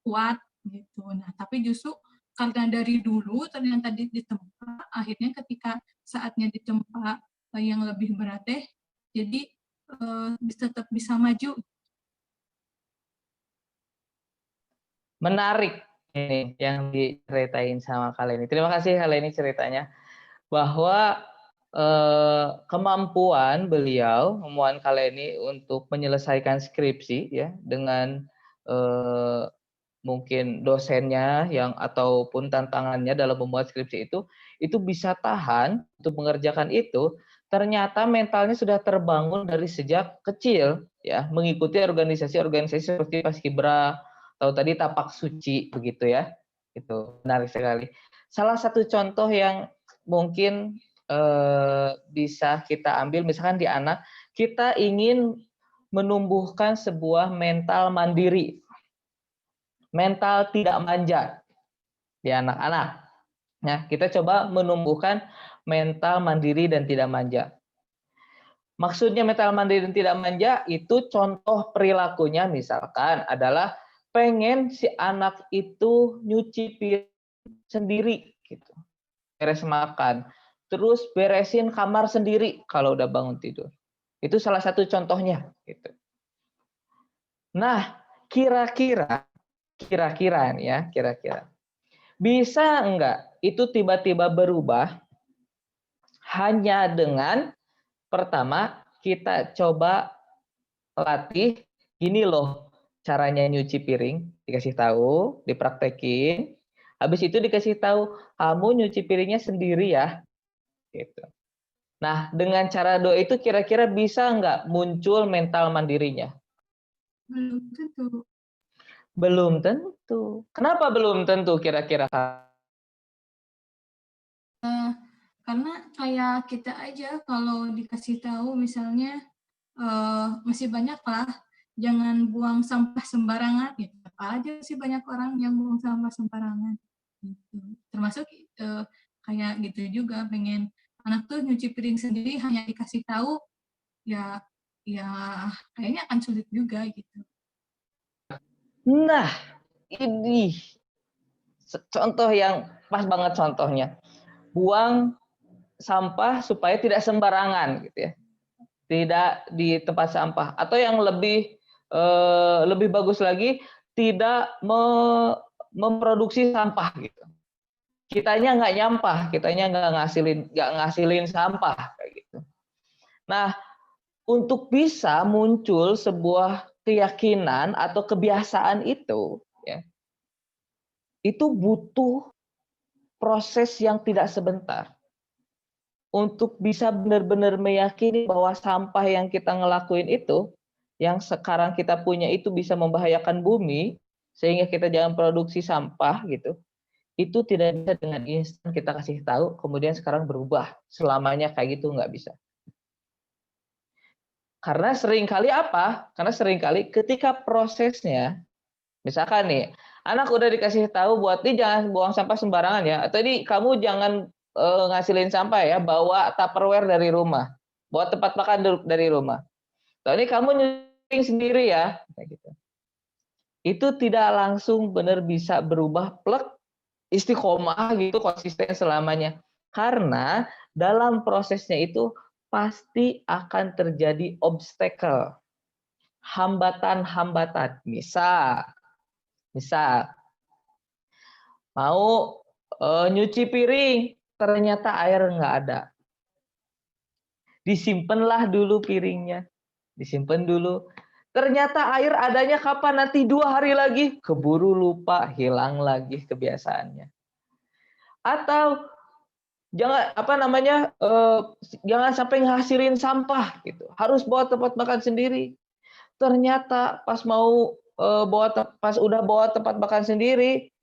kuat gitu. Nah, tapi justru karena dari dulu ternyata ditempa, akhirnya ketika saatnya ditempa yang lebih berat jadi tetap bisa maju. Menarik ini yang diceritain sama kalian. Terima kasih kalian ceritanya, bahwa kemampuan kalian untuk menyelesaikan skripsi ya dengan mungkin dosennya yang ataupun tantangannya dalam membuat skripsi itu bisa tahan untuk mengerjakan itu, ternyata mentalnya sudah terbangun dari sejak kecil ya, mengikuti organisasi-organisasi seperti Paskibra atau tadi Tapak Suci begitu ya. Itu menarik sekali. Salah satu contoh yang mungkin bisa kita ambil misalkan di anak, kita ingin menumbuhkan sebuah mental mandiri, mental tidak manja di anak-anak. Nah, kita coba menumbuhkan mental mandiri dan tidak manja. Maksudnya mental mandiri dan tidak manja itu contoh perilakunya misalkan adalah pengen si anak itu nyuci piring sendiri gitu. Beres makan, terus beresin kamar sendiri kalau udah bangun tidur. Itu salah satu contohnya gitu. Nah, kira-kira bisa enggak itu tiba-tiba berubah hanya dengan Pertama, kita coba latih, gini loh caranya nyuci piring, dikasih tahu, dipraktekin. Habis itu dikasih tahu, kamu nyuci piringnya sendiri ya. Gitu. Nah, dengan cara doa itu kira-kira bisa nggak muncul mental mandirinya? Belum tentu. Belum tentu. Kenapa belum tentu kira-kira? Karena kayak kita aja kalau dikasih tahu misalnya masih banyak lah, jangan buang sampah sembarangan. Ya, apa aja sih banyak orang yang buang sampah sembarangan. Gitu. Termasuk kayak gitu juga, pengen anak tuh nyuci piring sendiri hanya dikasih tahu, ya ya kayaknya akan sulit juga gitu. Nah, ini contoh yang pas banget contohnya. Buang sampah supaya tidak sembarangan gitu ya. Tidak di tempat sampah, atau yang lebih bagus lagi, tidak memproduksi sampah gitu. Kitanya nggak nyampah, kitanya nggak ngasilin sampah kayak gitu. Nah, untuk bisa muncul sebuah keyakinan atau kebiasaan itu, ya, itu butuh proses yang tidak sebentar. Untuk bisa benar-benar meyakini bahwa sampah yang kita ngelakuin itu, yang sekarang kita punya itu bisa membahayakan bumi, sehingga kita jangan produksi sampah gitu, itu tidak bisa dengan instan kita kasih tahu, kemudian sekarang berubah. Selamanya kayak gitu nggak bisa. Karena seringkali apa? Karena seringkali ketika prosesnya, misalkan nih, anak udah dikasih tahu buat ini jangan buang sampah sembarangan ya, atau ini kamu jangan ngasilin sampah ya, bawa Tupperware dari rumah, bawa tempat makan dari rumah. Atau ini kamu nyuci sendiri ya, kayak gitu. Itu tidak langsung benar bisa berubah plek istiqomah gitu konsisten selamanya. Karena dalam prosesnya itu pasti akan terjadi obstacle, hambatan-hambatan. Misal mau nyuci piring, ternyata air nggak ada. Disimpanlah dulu piringnya, disimpan dulu. Ternyata air adanya kapan? Nanti 2 hari lagi, keburu lupa, hilang lagi kebiasaannya. Atau jangan sampai ngasilin sampah gitu. Harus bawa tempat makan sendiri. Ternyata pas udah bawa tempat makan sendiri,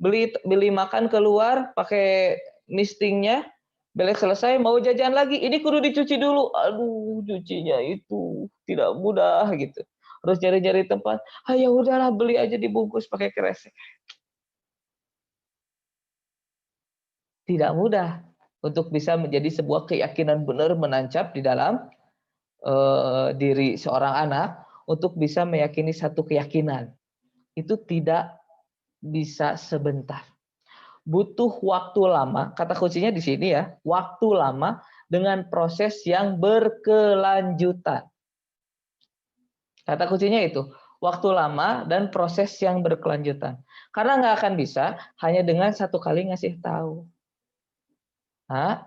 beli makan keluar pakai mistingnya, belek selesai mau jajan lagi, ini kudu dicuci dulu. Aduh, cucinya itu tidak mudah gitu. Harus cari-cari tempat. Ah ya udahlah, beli aja dibungkus pakai kresek. Tidak mudah untuk bisa menjadi sebuah keyakinan benar menancap di dalam diri seorang anak untuk bisa meyakini satu keyakinan. Itu tidak bisa sebentar. Butuh waktu lama, kata kuncinya di sini ya, waktu lama dengan proses yang berkelanjutan. Kata kuncinya itu, waktu lama dan proses yang berkelanjutan. Karena nggak akan bisa hanya dengan satu kali ngasih tahu. Nah,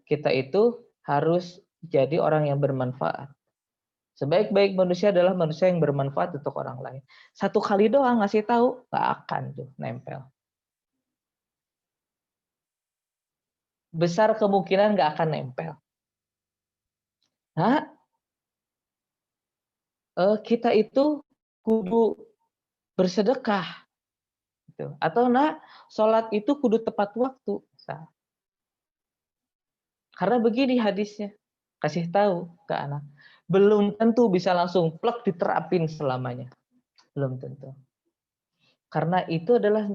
kita itu harus jadi orang yang bermanfaat. Sebaik-baik manusia adalah manusia yang bermanfaat untuk orang lain. Satu kali doang ngasih tahu, nggak akan tuh nempel. Besar kemungkinan nggak akan nempel. Nah, kita itu kudu bersedekah, gitu. Atau sholat itu kudu tepat waktu. Karena begini hadisnya, kasih tahu ke anak, belum tentu bisa langsung plek diterapin selamanya, belum tentu. Karena itu adalah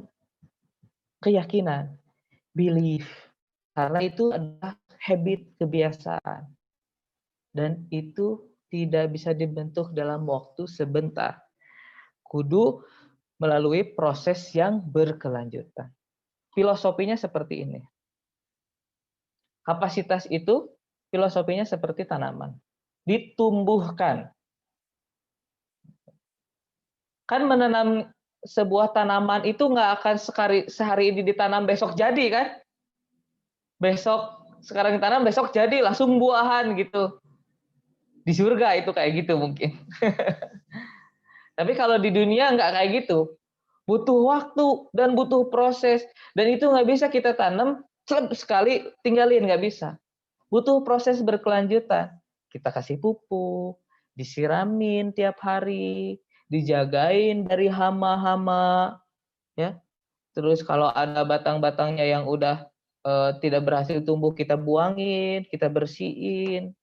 keyakinan, belief. Karena itu adalah habit, kebiasaan. Dan itu tidak bisa dibentuk dalam waktu sebentar. Kudu melalui proses yang berkelanjutan. Filosofinya seperti ini. Kapasitas itu filosofinya seperti tanaman. Ditumbuhkan. Kan menanam sebuah tanaman itu nggak akan sehari ini ditanam besok jadi kan? Besok sekarang ditanam besok jadi langsung buahan gitu. Di surga itu kayak gitu mungkin. Tapi kalau di dunia nggak kayak gitu. Butuh waktu dan butuh proses. Dan itu nggak bisa kita tanam sekali tinggalin, nggak bisa. Butuh proses berkelanjutan. Kita kasih pupuk, disiramin tiap hari, dijagain dari hama-hama, ya. Terus kalau ada batang-batangnya yang udah tidak berhasil tumbuh, kita buangin, kita bersihin.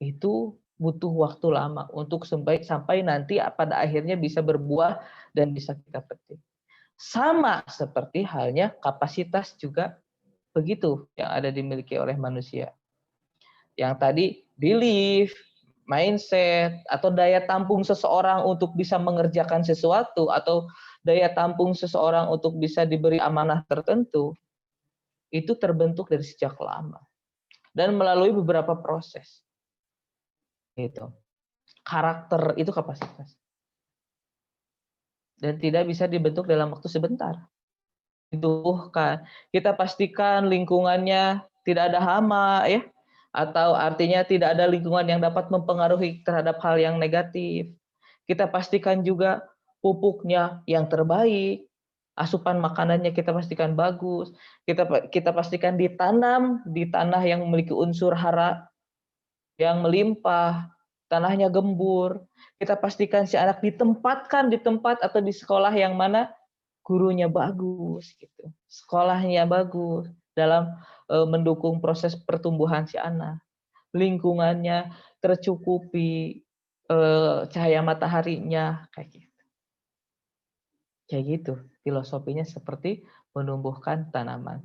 Itu butuh waktu lama untuk sampai nanti pada akhirnya bisa berbuah dan bisa kita petik. Sama seperti halnya kapasitas juga begitu yang ada dimiliki oleh manusia. Yang tadi belief, mindset, atau daya tampung seseorang untuk bisa mengerjakan sesuatu, atau daya tampung seseorang untuk bisa diberi amanah tertentu, itu terbentuk dari sejak lama. Dan melalui beberapa proses. Gitu. Karakter itu kapasitas. Dan tidak bisa dibentuk dalam waktu sebentar. Ditumbuhkan. Kita pastikan lingkungannya tidak ada hama, ya, atau artinya tidak ada lingkungan yang dapat mempengaruhi terhadap hal yang negatif. Kita pastikan juga pupuknya yang terbaik, asupan makanannya kita pastikan bagus, kita pastikan ditanam di tanah yang memiliki unsur hara yang melimpah, tanahnya gembur. Kita pastikan si anak ditempatkan di tempat atau di sekolah yang mana gurunya bagus gitu. Sekolahnya bagus dalam mendukung proses pertumbuhan si anak. Lingkungannya tercukupi cahaya mataharinya kayak gitu. Kayak gitu filosofinya seperti menumbuhkan tanaman.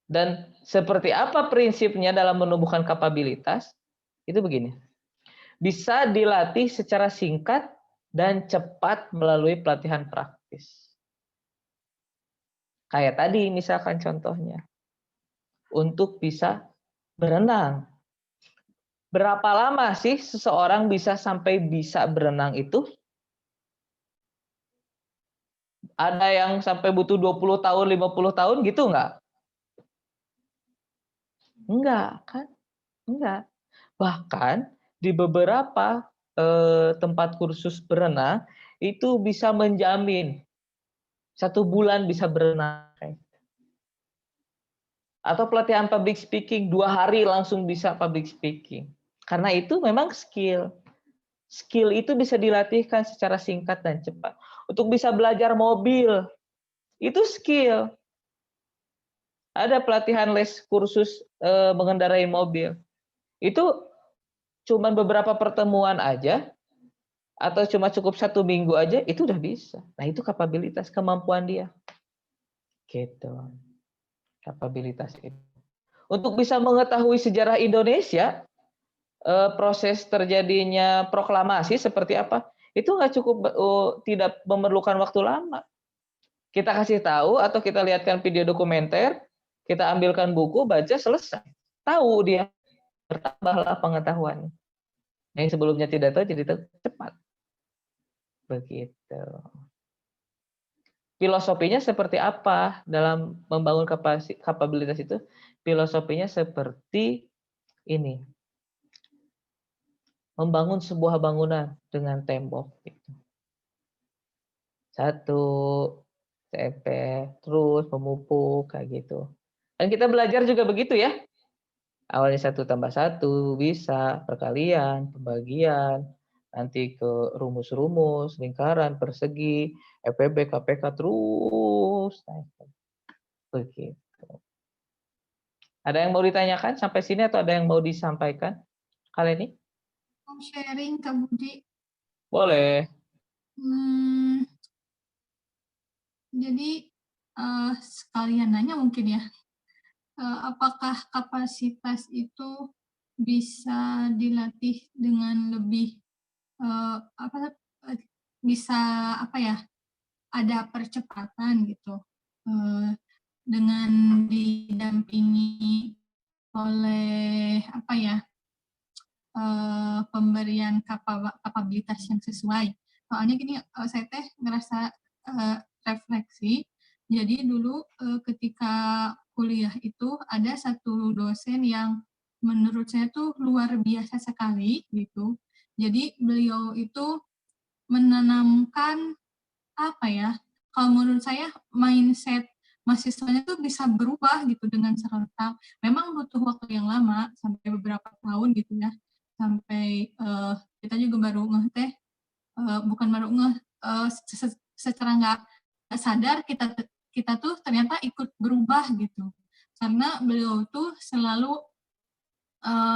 Dan seperti apa prinsipnya dalam menumbuhkan kapabilitas? Itu begini. Bisa dilatih secara singkat dan cepat melalui pelatihan praktis. Kayak tadi misalkan contohnya. Untuk bisa berenang. Berapa lama sih seseorang bisa sampai bisa berenang itu? Ada yang sampai butuh 20 tahun, 50 tahun gitu enggak? Enggak, kan? Enggak. Bahkan di beberapa tempat kursus berenang itu bisa menjamin 1 bulan bisa berenang. Atau pelatihan public speaking 2 hari langsung bisa public speaking. Karena itu memang skill. Skill itu bisa dilatihkan secara singkat dan cepat. Untuk bisa belajar mobil, itu skill. Ada pelatihan les kursus mengendarai mobil. Itu cuma beberapa pertemuan aja, atau cuma cukup 1 minggu aja, itu udah bisa. Nah itu kapabilitas, kemampuan dia. Gitu. Kapabilitas itu. Untuk bisa mengetahui sejarah Indonesia, proses terjadinya proklamasi seperti apa, itu nggak cukup, tidak memerlukan waktu lama. Kita kasih tahu atau kita lihatkan video dokumenter, kita ambilkan buku, baca, selesai. Tahu dia, bertambahlah pengetahuan. Yang sebelumnya tidak tahu jadi tahu cepat. Begitu. Filosofinya seperti apa dalam membangun kapabilitas itu? Filosofinya seperti ini. Membangun sebuah bangunan dengan tembok. Satu, CP, terus memupuk, kayak gitu. Dan kita belajar juga begitu ya. Awalnya 1+1 bisa, perkalian, pembagian, nanti ke rumus-rumus, lingkaran, persegi, FPB, KPK, terus. Begitu. Ada yang mau ditanyakan sampai sini atau ada yang mau disampaikan kali ini? Mau sharing Kak Budi. Boleh. Jadi sekalian nanya mungkin ya, apakah kapasitas itu bisa dilatih dengan lebih bisa ada percepatan gitu dengan didampingi oleh pemberian kapabilitas yang sesuai. Soalnya gini, saya ngerasa refleksi. Jadi dulu ketika kuliah itu ada satu dosen yang menurut saya tuh luar biasa sekali gitu. Jadi beliau itu menanamkan apa ya? Kalau menurut saya mindset mahasiswanya tuh bisa berubah gitu dengan serentak. Memang butuh waktu yang lama sampai beberapa tahun gitu ya. Sampai kita juga baru ngeh teh bukan baru ngeh secara nggak sadar kita tuh ternyata ikut berubah gitu. Karena beliau tuh selalu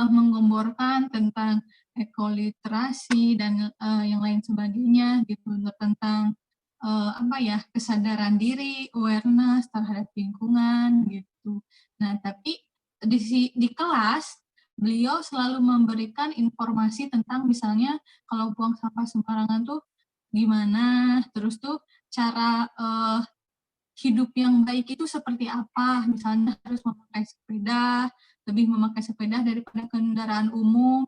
menggemborkan tentang ekoliterasi dan yang lain sebagainya gitu tentang apa ya kesadaran diri, awareness terhadap lingkungan gitu. Nah tapi di kelas beliau selalu memberikan informasi tentang misalnya kalau buang sampah sembarangan tuh gimana, terus tuh cara hidup yang baik itu seperti apa, misalnya harus memakai sepeda, lebih memakai sepeda daripada kendaraan umum,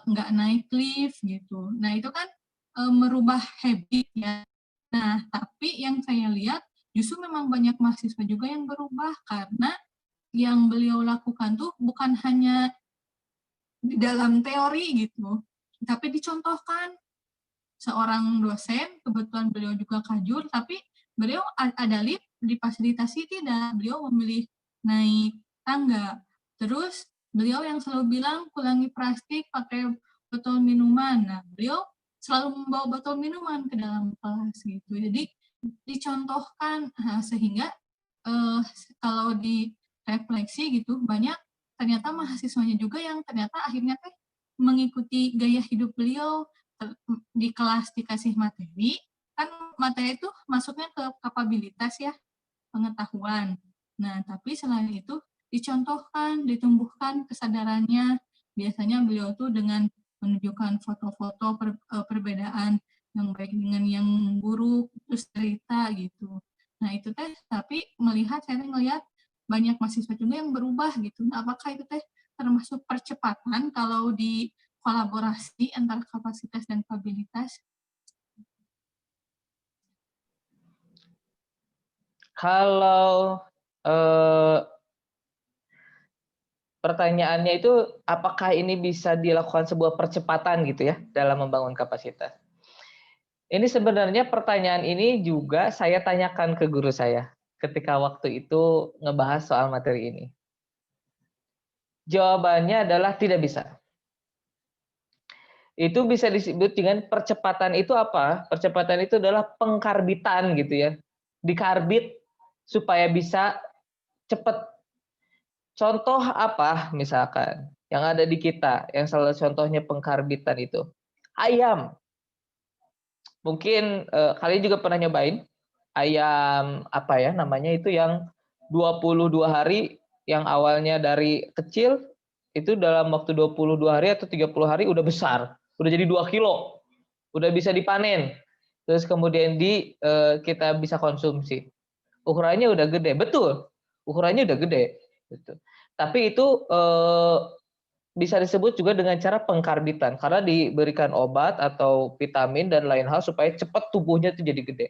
nggak naik lift gitu. Nah itu kan merubah habit ya. Nah tapi yang saya lihat justru memang banyak mahasiswa juga yang berubah karena yang beliau lakukan tuh bukan hanya di dalam teori gitu, tapi dicontohkan seorang dosen, kebetulan beliau juga kajur, tapi beliau ada lift, difasilitasi tidak, beliau memilih naik tangga. Terus beliau yang selalu bilang kurangi plastik, pakai botol minuman. Nah, beliau selalu membawa botol minuman ke dalam kelas gitu. Jadi dicontohkan sehingga kalau direfleksi gitu banyak ternyata mahasiswanya juga yang ternyata akhirnya mengikuti gaya hidup beliau di kelas dikasih materi, kan materi itu masuknya ke kapabilitas ya, pengetahuan. Nah, tapi selain itu dicontohkan, ditumbuhkan kesadarannya. Biasanya beliau tuh dengan menunjukkan foto-foto perbedaan yang baik dengan yang buruk, terus cerita gitu. Nah, itu teh, tapi saya melihat banyak mahasiswa juga yang berubah gitu. Nah, apakah itu teh termasuk percepatan kalau di kolaborasi antara kapasitas dan kapabilitas? Kalau pertanyaannya itu apakah ini bisa dilakukan sebuah percepatan gitu ya dalam membangun kapasitas? Ini sebenarnya pertanyaan ini juga saya tanyakan ke guru saya ketika waktu itu ngebahas soal materi ini. Jawabannya adalah tidak bisa. Itu bisa disebut dengan percepatan itu apa? Percepatan itu adalah pengkarbitan gitu ya. Dikarbit supaya bisa cepat. Contoh apa misalkan yang ada di kita, yang salah contohnya pengkarbitan itu? Ayam. Mungkin kalian juga pernah nyobain ayam apa ya namanya itu yang 22 hari yang awalnya dari kecil itu dalam waktu 22 hari atau 30 hari udah besar, udah jadi 2 kilo, udah bisa dipanen. Terus kemudian kita bisa konsumsi. Ukurannya udah gede, betul. Ukurannya udah gede gitu. Tapi itu bisa disebut juga dengan cara pengkarbitan karena diberikan obat atau vitamin dan lain hal supaya cepat tubuhnya itu jadi gede.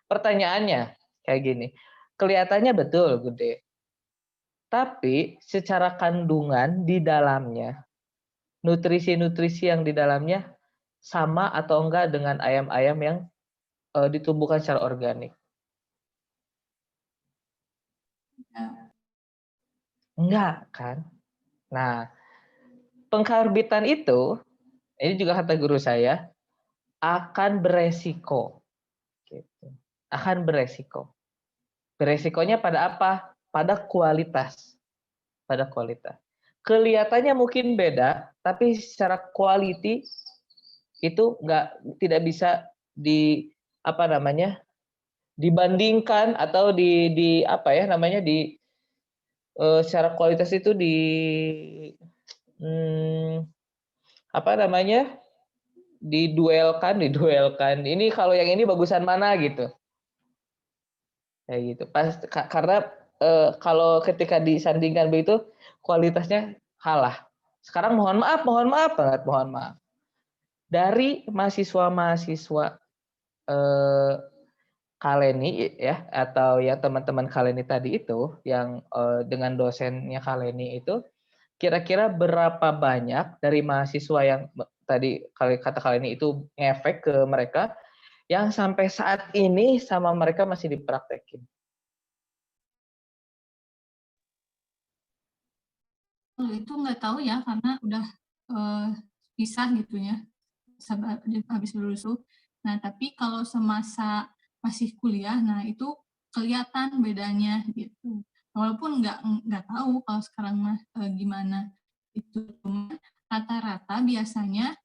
Pertanyaannya kayak gini, kelihatannya betul gede, tapi secara kandungan di dalamnya, nutrisi-nutrisi yang di dalamnya sama atau enggak dengan ayam-ayam yang ditumbuhkan secara organik? Enggak kan? Nah, pengkarbitan itu, ini juga kata guru saya, akan beresiko. Gitu. Akan beresiko. Beresikonya pada apa? Pada kualitas. Pada kualitas. Kelihatannya mungkin beda, tapi secara quality itu tidak bisa dibandingkan atau secara kualitas itu diduelkan. Ini kalau yang ini bagusan mana gitu. Kayak gitu. Karena kalau ketika disandingkan begitu kualitasnya kalah. Sekarang mohon maaf banget, mohon maaf. Dari mahasiswa-mahasiswa Kaleni ya, atau ya teman-teman Kaleni tadi itu yang dengan dosennya Kaleni itu, kira-kira berapa banyak dari mahasiswa yang tadi kata Kaleni itu ngefek ke mereka yang sampai saat ini sama mereka masih dipraktekin? Kalau itu nggak tahu ya, karena udah pisah gitu ya, habis lulus tuh. Nah, tapi kalau semasa masih kuliah, nah itu kelihatan bedanya gitu. Walaupun nggak tahu kalau sekarang mah gimana itu, cuma rata-rata biasanya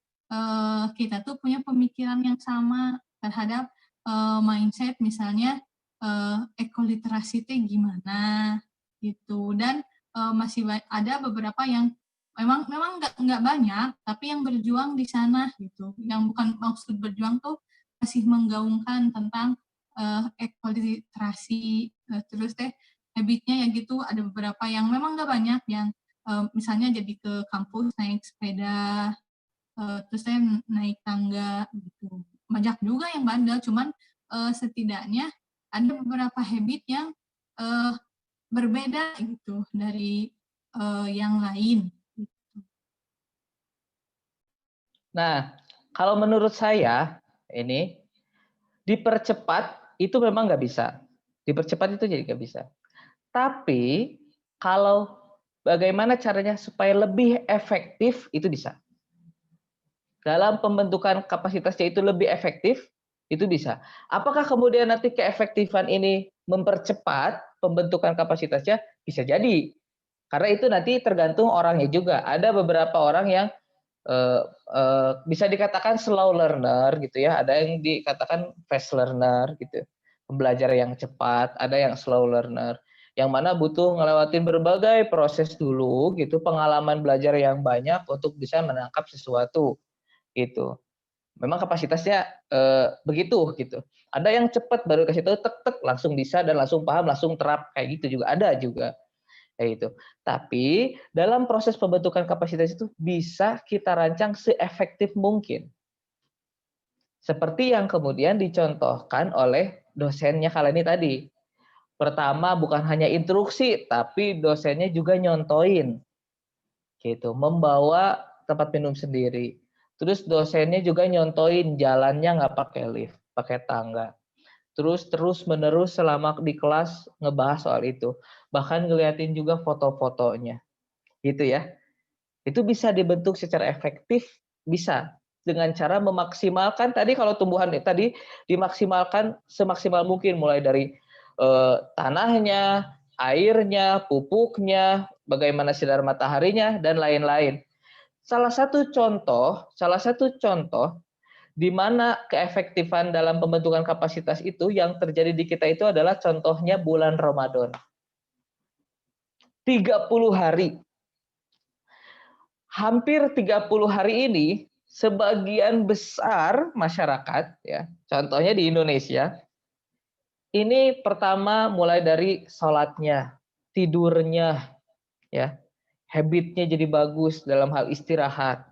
kita tuh punya pemikiran yang sama terhadap mindset, misalnya ekoliterasi itu gimana gitu. Dan masih ada beberapa yang memang nggak banyak, tapi yang berjuang di sana gitu. Yang bukan maksud berjuang tuh masih menggaungkan tentang ekoliterasi, terus habitnya ya gitu. Ada beberapa yang memang nggak banyak, yang misalnya jadi ke kampus naik sepeda, terus saya naik tangga gitu. Banyak juga yang bandel, cuman setidaknya ada beberapa habit yang berbeda gitu dari yang lain. Nah, kalau menurut saya ini dipercepat itu memang nggak bisa. Dipercepat itu jadi nggak bisa. Tapi kalau bagaimana caranya supaya lebih efektif itu bisa. Dalam pembentukan kapasitasnya itu lebih efektif, itu bisa. Apakah kemudian nanti keefektifan ini mempercepat pembentukan kapasitasnya? Bisa jadi. Karena itu nanti tergantung orangnya juga. Ada beberapa orang yang bisa dikatakan slow learner gitu ya, ada yang dikatakan fast learner gitu, pembelajar yang cepat, ada yang slow learner, yang mana butuh ngelewatin berbagai proses dulu gitu, pengalaman belajar yang banyak untuk bisa menangkap sesuatu gitu. Memang kapasitasnya begitu gitu. Ada yang cepat baru kasih tahu tek tek langsung bisa dan langsung paham, langsung terap kayak gitu juga ada juga. Kayak gitu. Tapi dalam proses pembentukan kapasitas itu bisa kita rancang seefektif mungkin. Seperti yang kemudian dicontohkan oleh dosennya kali ini tadi. Pertama bukan hanya instruksi, tapi dosennya juga nyontoin. Gitu, membawa tempat minum sendiri. Terus dosennya juga nyontoin jalannya nggak pakai lift, pakai tangga. Terus menerus selama di kelas ngebahas soal itu. Bahkan ngeliatin juga foto-fotonya. Gitu ya. Itu bisa dibentuk secara efektif, bisa dengan cara memaksimalkan tadi, kalau tumbuhan tadi dimaksimalkan semaksimal mungkin, mulai dari tanahnya, airnya, pupuknya, bagaimana sinar mataharinya dan lain-lain. Salah satu contoh di mana keefektifan dalam pembentukan kapasitas itu yang terjadi di kita itu adalah contohnya bulan Ramadan. 30 hari. Hampir 30 hari ini sebagian besar masyarakat ya, contohnya di Indonesia, ini pertama mulai dari sholatnya, tidurnya ya, habitnya jadi bagus dalam hal istirahat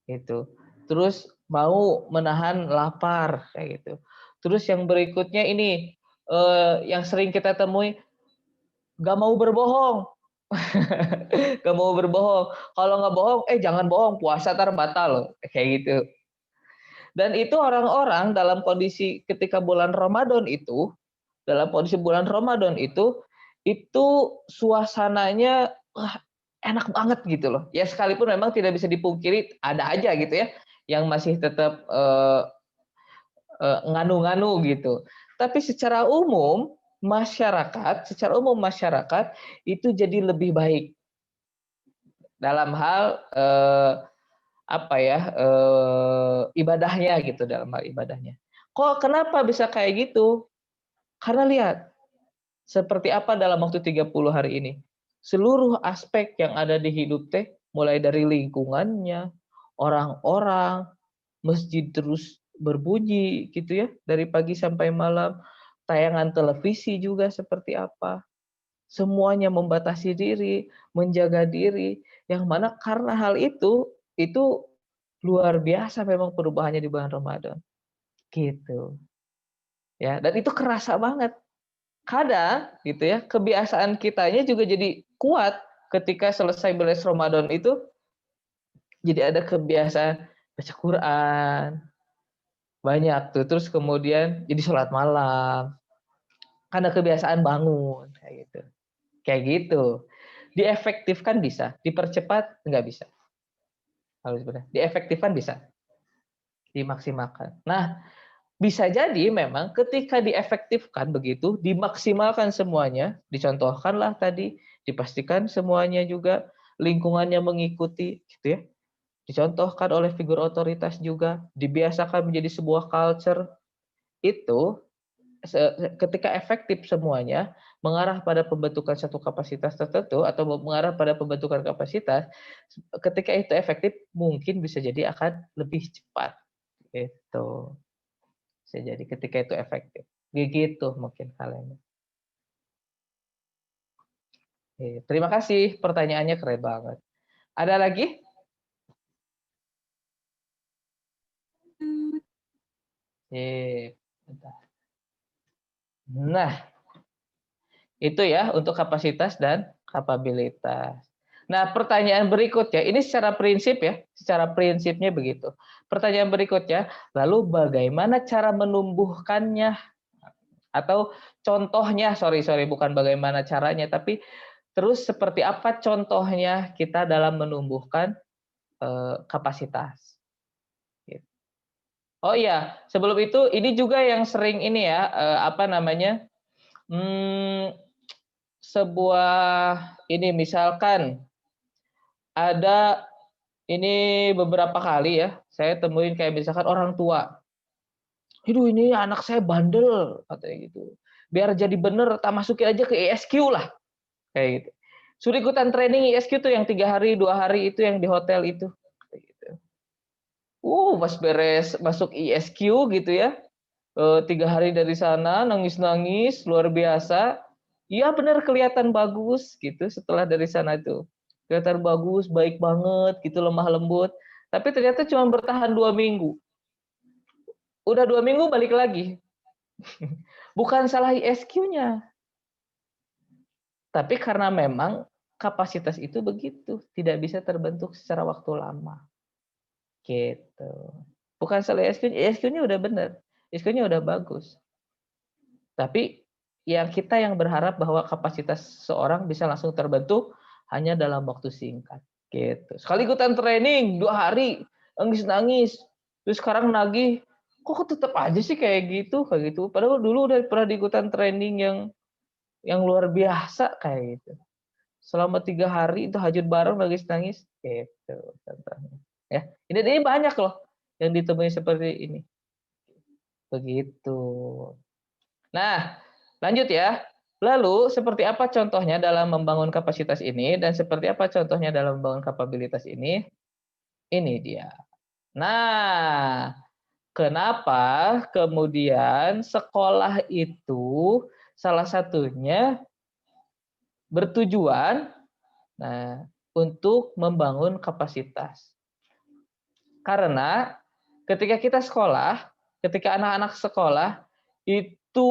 gitu. Terus mau menahan lapar kayak gitu. Terus yang berikutnya ini yang sering kita temui, gak mau berbohong. Gak mau berbohong. Kalau nggak bohong, jangan bohong, puasa ntar batal loh. Kayak gitu. Dan itu orang-orang dalam kondisi ketika bulan Ramadan itu, itu suasananya enak banget gitu loh. Ya sekalipun memang tidak bisa dipungkiri ada aja gitu ya yang masih tetap nganu-nganu gitu. Tapi secara umum masyarakat itu jadi lebih baik dalam hal ibadahnya gitu, dalam hal ibadahnya. Kok kenapa bisa kayak gitu? Karena lihat seperti apa dalam waktu 30 hari ini. Seluruh aspek yang ada di hidup mulai dari lingkungannya, orang-orang, masjid terus berbunyi gitu ya, dari pagi sampai malam, tayangan televisi juga seperti apa. Semuanya membatasi diri, menjaga diri, yang mana karena hal itu luar biasa memang perubahannya di bulan Ramadan. Gitu. Ya, dan itu kerasa banget. Kadang gitu ya, kebiasaan kitanya juga jadi kuat ketika selesai beres Ramadan itu jadi ada kebiasaan baca Quran, banyak tuh. Terus kemudian jadi sholat malam, karena kebiasaan bangun kayak gitu. Kayak gitu. Diefektifkan bisa, dipercepat nggak bisa. Harus benar. Diefektifkan bisa, dimaksimalkan. Nah, bisa jadi memang ketika diefektifkan begitu, dimaksimalkan semuanya, dicontohkanlah tadi, dipastikan semuanya juga lingkungannya mengikuti, gitu ya. Dicontohkan oleh figur otoritas juga, dibiasakan menjadi sebuah culture, itu ketika efektif semuanya mengarah pada pembentukan satu kapasitas tertentu atau mengarah pada pembentukan kapasitas, ketika itu efektif mungkin bisa jadi akan lebih cepat gitu. Bisa jadi ketika itu efektif. Begitu mungkin kalian. Terima kasih, pertanyaannya keren banget. Ada lagi? Bentar. Nah, itu ya untuk kapasitas dan kapabilitas. Nah, pertanyaan berikutnya, ini secara prinsip ya, secara prinsipnya begitu. Pertanyaan berikutnya, lalu bagaimana cara menumbuhkannya? Atau contohnya, sorry, bukan bagaimana caranya, tapi terus seperti apa contohnya kita dalam menumbuhkan kapasitas? Gitu. Oh iya, sebelum itu ini juga yang sering ini ya, apa namanya? Sebuah ini misalkan ada ini beberapa kali ya, saya temuin kayak misalkan orang tua, "Aduh ini anak saya bandel," katanya gitu. "Biar jadi bener, tak masukin aja ke ISQ lah," kayak gitu. Suruh ikutan training ISQ tuh yang 3 hari, 2 hari itu yang di hotel itu, kayak gitu. Pas beres masuk ISQ gitu ya, 3 hari dari sana nangis-nangis luar biasa. Iya bener kelihatan bagus gitu setelah dari sana tuh. Kelihatan bagus, baik banget gitu, lemah lembut. Tapi ternyata cuma bertahan 2 minggu. Udah 2 minggu balik lagi. Bukan salah ISQ-nya, tapi karena memang kapasitas itu begitu, tidak bisa terbentuk secara waktu lama. Gitu. Bukan salah ISQ-nya, ISQ-nya udah bener. ISQ-nya udah bagus. Tapi kita yang berharap bahwa kapasitas seorang bisa langsung terbentuk hanya dalam waktu singkat. Gitu. Sekali ikutan training 2 hari, nangis-nangis. Terus sekarang nagih, kok tetap aja sih kayak gitu. Padahal dulu udah pernah diikutan training yang luar biasa kayak gitu. Selama 3 hari itu hajut bareng nangis-nangis. Gitu contohnya. Ya, ini banyak loh yang ditemui seperti ini. Begitu. Nah, lanjut ya. Lalu, seperti apa contohnya dalam membangun kapasitas ini dan seperti apa contohnya dalam membangun kapabilitas ini? Ini dia. Nah, kenapa kemudian sekolah itu salah satunya bertujuan untuk membangun kapasitas. Karena ketika kita sekolah, ketika anak-anak sekolah, itu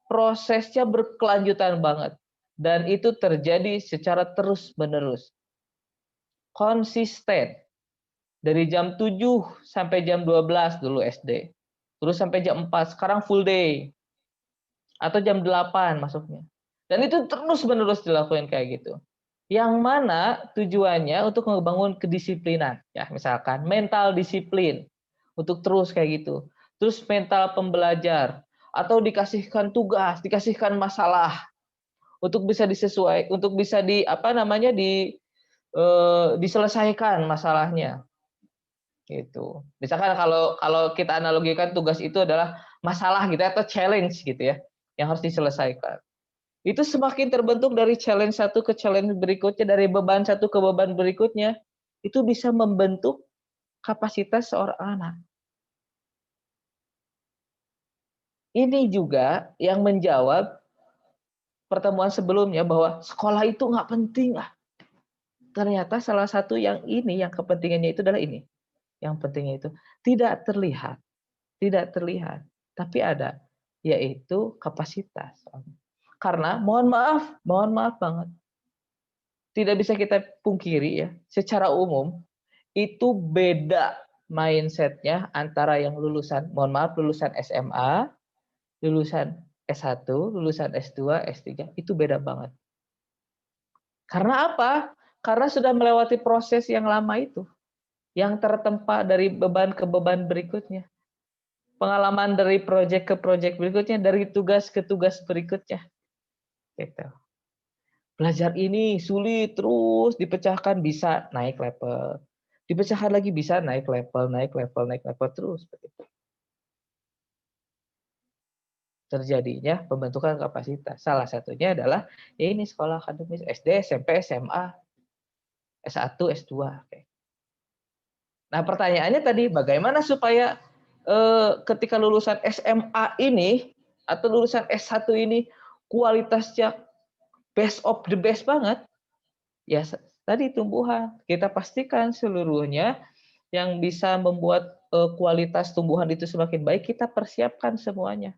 prosesnya berkelanjutan banget. Dan itu terjadi secara terus-menerus. Konsisten. Dari jam 7 sampai jam 12 dulu SD. Terus sampai jam 4, sekarang full day. Atau jam 8 masuknya. Dan itu terus-menerus dilakukan kayak gitu. Yang mana tujuannya untuk membangun kedisiplinan. Ya, misalkan mental disiplin. Untuk terus kayak gitu. Terus mental pembelajar. Atau dikasihkan tugas, dikasihkan masalah. Untuk bisa diselesaikan masalahnya. Gitu. Misalkan kalau kita analogikan tugas itu adalah masalah gitu atau challenge gitu ya yang harus diselesaikan. Itu semakin terbentuk dari challenge satu ke challenge berikutnya, dari beban satu ke beban berikutnya, itu bisa membentuk kapasitas seorang anak. Ini juga yang menjawab pertemuan sebelumnya bahwa sekolah itu nggak penting lah. Ternyata salah satu yang kepentingannya itu adalah ini. Yang pentingnya itu tidak terlihat, tapi ada. yaitu kapasitas. Karena mohon maaf banget, tidak bisa kita pungkiri ya, secara umum itu beda mindsetnya antara yang lulusan, mohon maaf, lulusan SMA, lulusan S1, lulusan S2, S3, itu beda banget. Karena apa? Karena sudah melewati proses yang lama itu, yang tertempa dari beban ke beban berikutnya. Pengalaman dari proyek ke proyek berikutnya, dari tugas ke tugas berikutnya. Gitu. Belajar ini sulit, terus dipecahkan bisa naik level. Dipecahkan lagi bisa naik level terus. Begitu. Terjadinya pembentukan kapasitas. Salah satunya adalah ya ini sekolah akademis SD, SMP, SMA, S1, S2. Nah, pertanyaannya tadi bagaimana supaya ketika lulusan SMA ini atau lulusan S1 ini kualitasnya best of the best banget? Ya tadi tumbuhan. Kita pastikan seluruhnya yang bisa membuat kualitas tumbuhan itu semakin baik, kita persiapkan semuanya.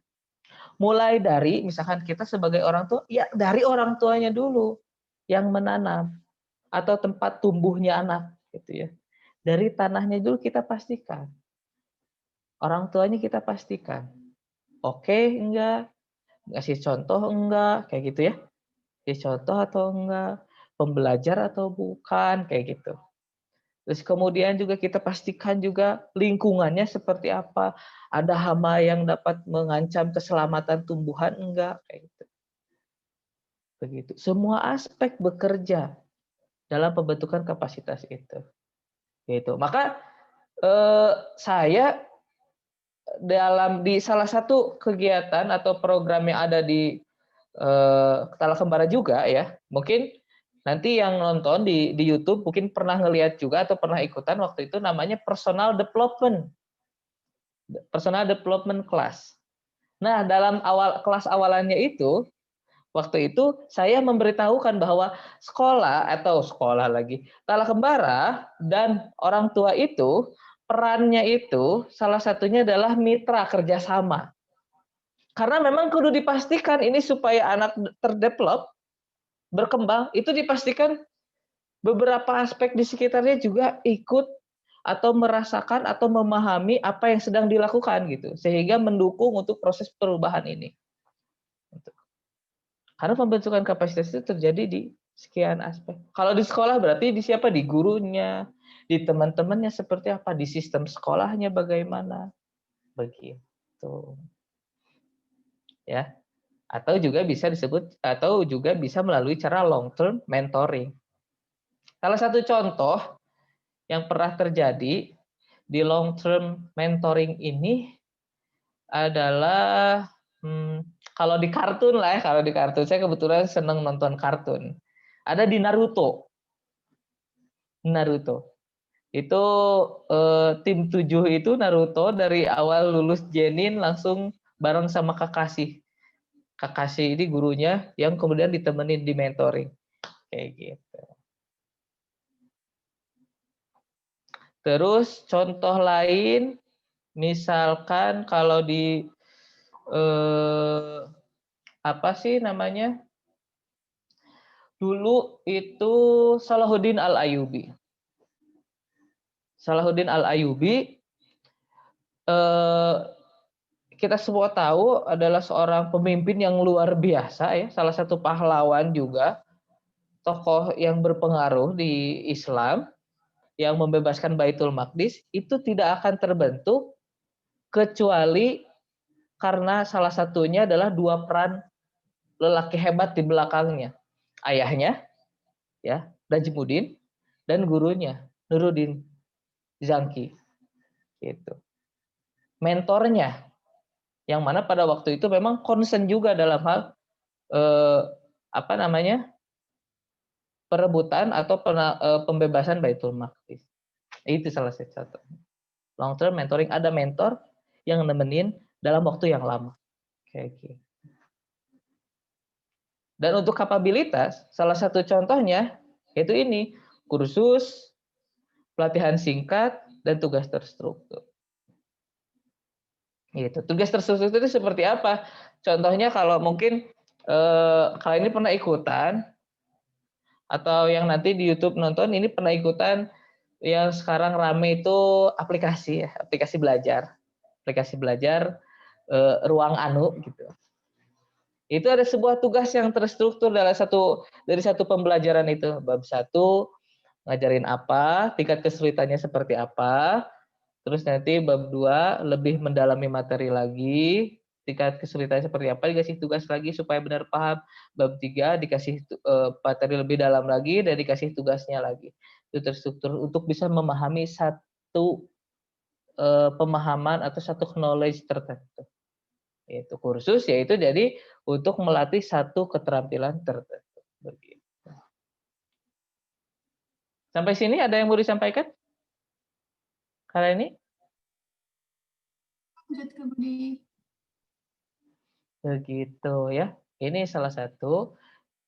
Mulai dari misalkan kita sebagai orang tua, ya dari orang tuanya dulu yang menanam atau tempat tumbuhnya anak gitu ya. Dari tanahnya dulu kita pastikan. Orang tuanya kita pastikan. Oke, enggak, ngasih contoh enggak, kayak gitu ya. Kasih contoh atau enggak, pembelajar atau bukan, kayak gitu. Terus kemudian juga kita pastikan juga lingkungannya seperti apa. Ada hama yang dapat mengancam keselamatan tumbuhan enggak, kayak gitu. Begitu. Semua aspek bekerja dalam pembentukan kapasitas itu. Gitu. Maka saya di salah satu kegiatan atau program yang ada di Tala Kembara juga ya, mungkin nanti yang nonton di YouTube mungkin pernah ngelihat juga atau pernah ikutan waktu itu namanya personal development class. Nah, dalam kelas awalannya itu, waktu itu saya memberitahukan bahwa sekolah lagi, Tala Kembara dan orang tua itu perannya itu salah satunya adalah mitra kerjasama. Karena memang kudu dipastikan ini supaya anak terdevelop, berkembang, itu dipastikan beberapa aspek di sekitarnya juga ikut atau merasakan atau memahami apa yang sedang dilakukan gitu, sehingga mendukung untuk proses perubahan ini. Karena pembentukan kapasitas itu terjadi di sekian aspek. Kalau di sekolah berarti di siapa? Di gurunya, di teman-temannya seperti apa, di sistem sekolahnya bagaimana, begitu. Ya. Atau juga bisa disebut atau juga bisa melalui cara long term mentoring. Salah satu contoh yang pernah terjadi di long term mentoring ini adalah kalau di kartun lah ya, kalau di kartun saya kebetulan senang nonton kartun. Ada di Naruto. Itu tim 7 itu Naruto dari awal lulus Genin langsung bareng sama Kakashi. Kakashi ini gurunya yang kemudian ditemenin di mentoring. Kayak gitu. Terus contoh lain, misalkan kalau di apa sih namanya? Dulu itu Salahuddin Al-Ayyubi. Salahuddin Al-Ayyubi kita semua tahu adalah seorang pemimpin yang luar biasa ya, salah satu pahlawan juga, tokoh yang berpengaruh di Islam yang membebaskan Baitul Maqdis itu tidak akan terbentuk kecuali karena salah satunya adalah dua peran lelaki hebat di belakangnya. Ayahnya ya, Najmuddin, dan gurunya Nuruddin Zangki. Gitu. Mentornya yang mana pada waktu itu memang concern juga dalam hal apa namanya? Perebutan atau pembebasan Baitul Maqdis. Itu salah satu. Long term mentoring, ada mentor yang nemenin dalam waktu yang lama. Kayak gitu. Dan untuk kapabilitas, salah satu contohnya yaitu ini, kursus, pelatihan singkat, dan tugas terstruktur. Gitu. Tugas terstruktur itu seperti apa? Contohnya kalau mungkin kalian ini pernah ikutan atau yang nanti di YouTube nonton ini pernah ikutan yang sekarang rame itu aplikasi ya, aplikasi belajar. Aplikasi belajar ruang anu gitu. Itu ada sebuah tugas yang terstruktur dari satu pembelajaran itu. Bab 1 ngajarin apa, tingkat kesulitannya seperti apa. Terus nanti bab 2 lebih mendalami materi lagi, tingkat kesulitannya seperti apa, dikasih tugas lagi supaya benar paham. Bab 3 dikasih materi lebih dalam lagi dan dikasih tugasnya lagi. Itu terstruktur untuk bisa memahami satu pemahaman atau satu knowledge tertentu. Itu kursus yaitu jadi untuk melatih satu keterampilan tertentu. Begitu. Sampai sini ada yang mau disampaikan? Kali ini? Ustadz Budi. Begitu ya. Ini salah satu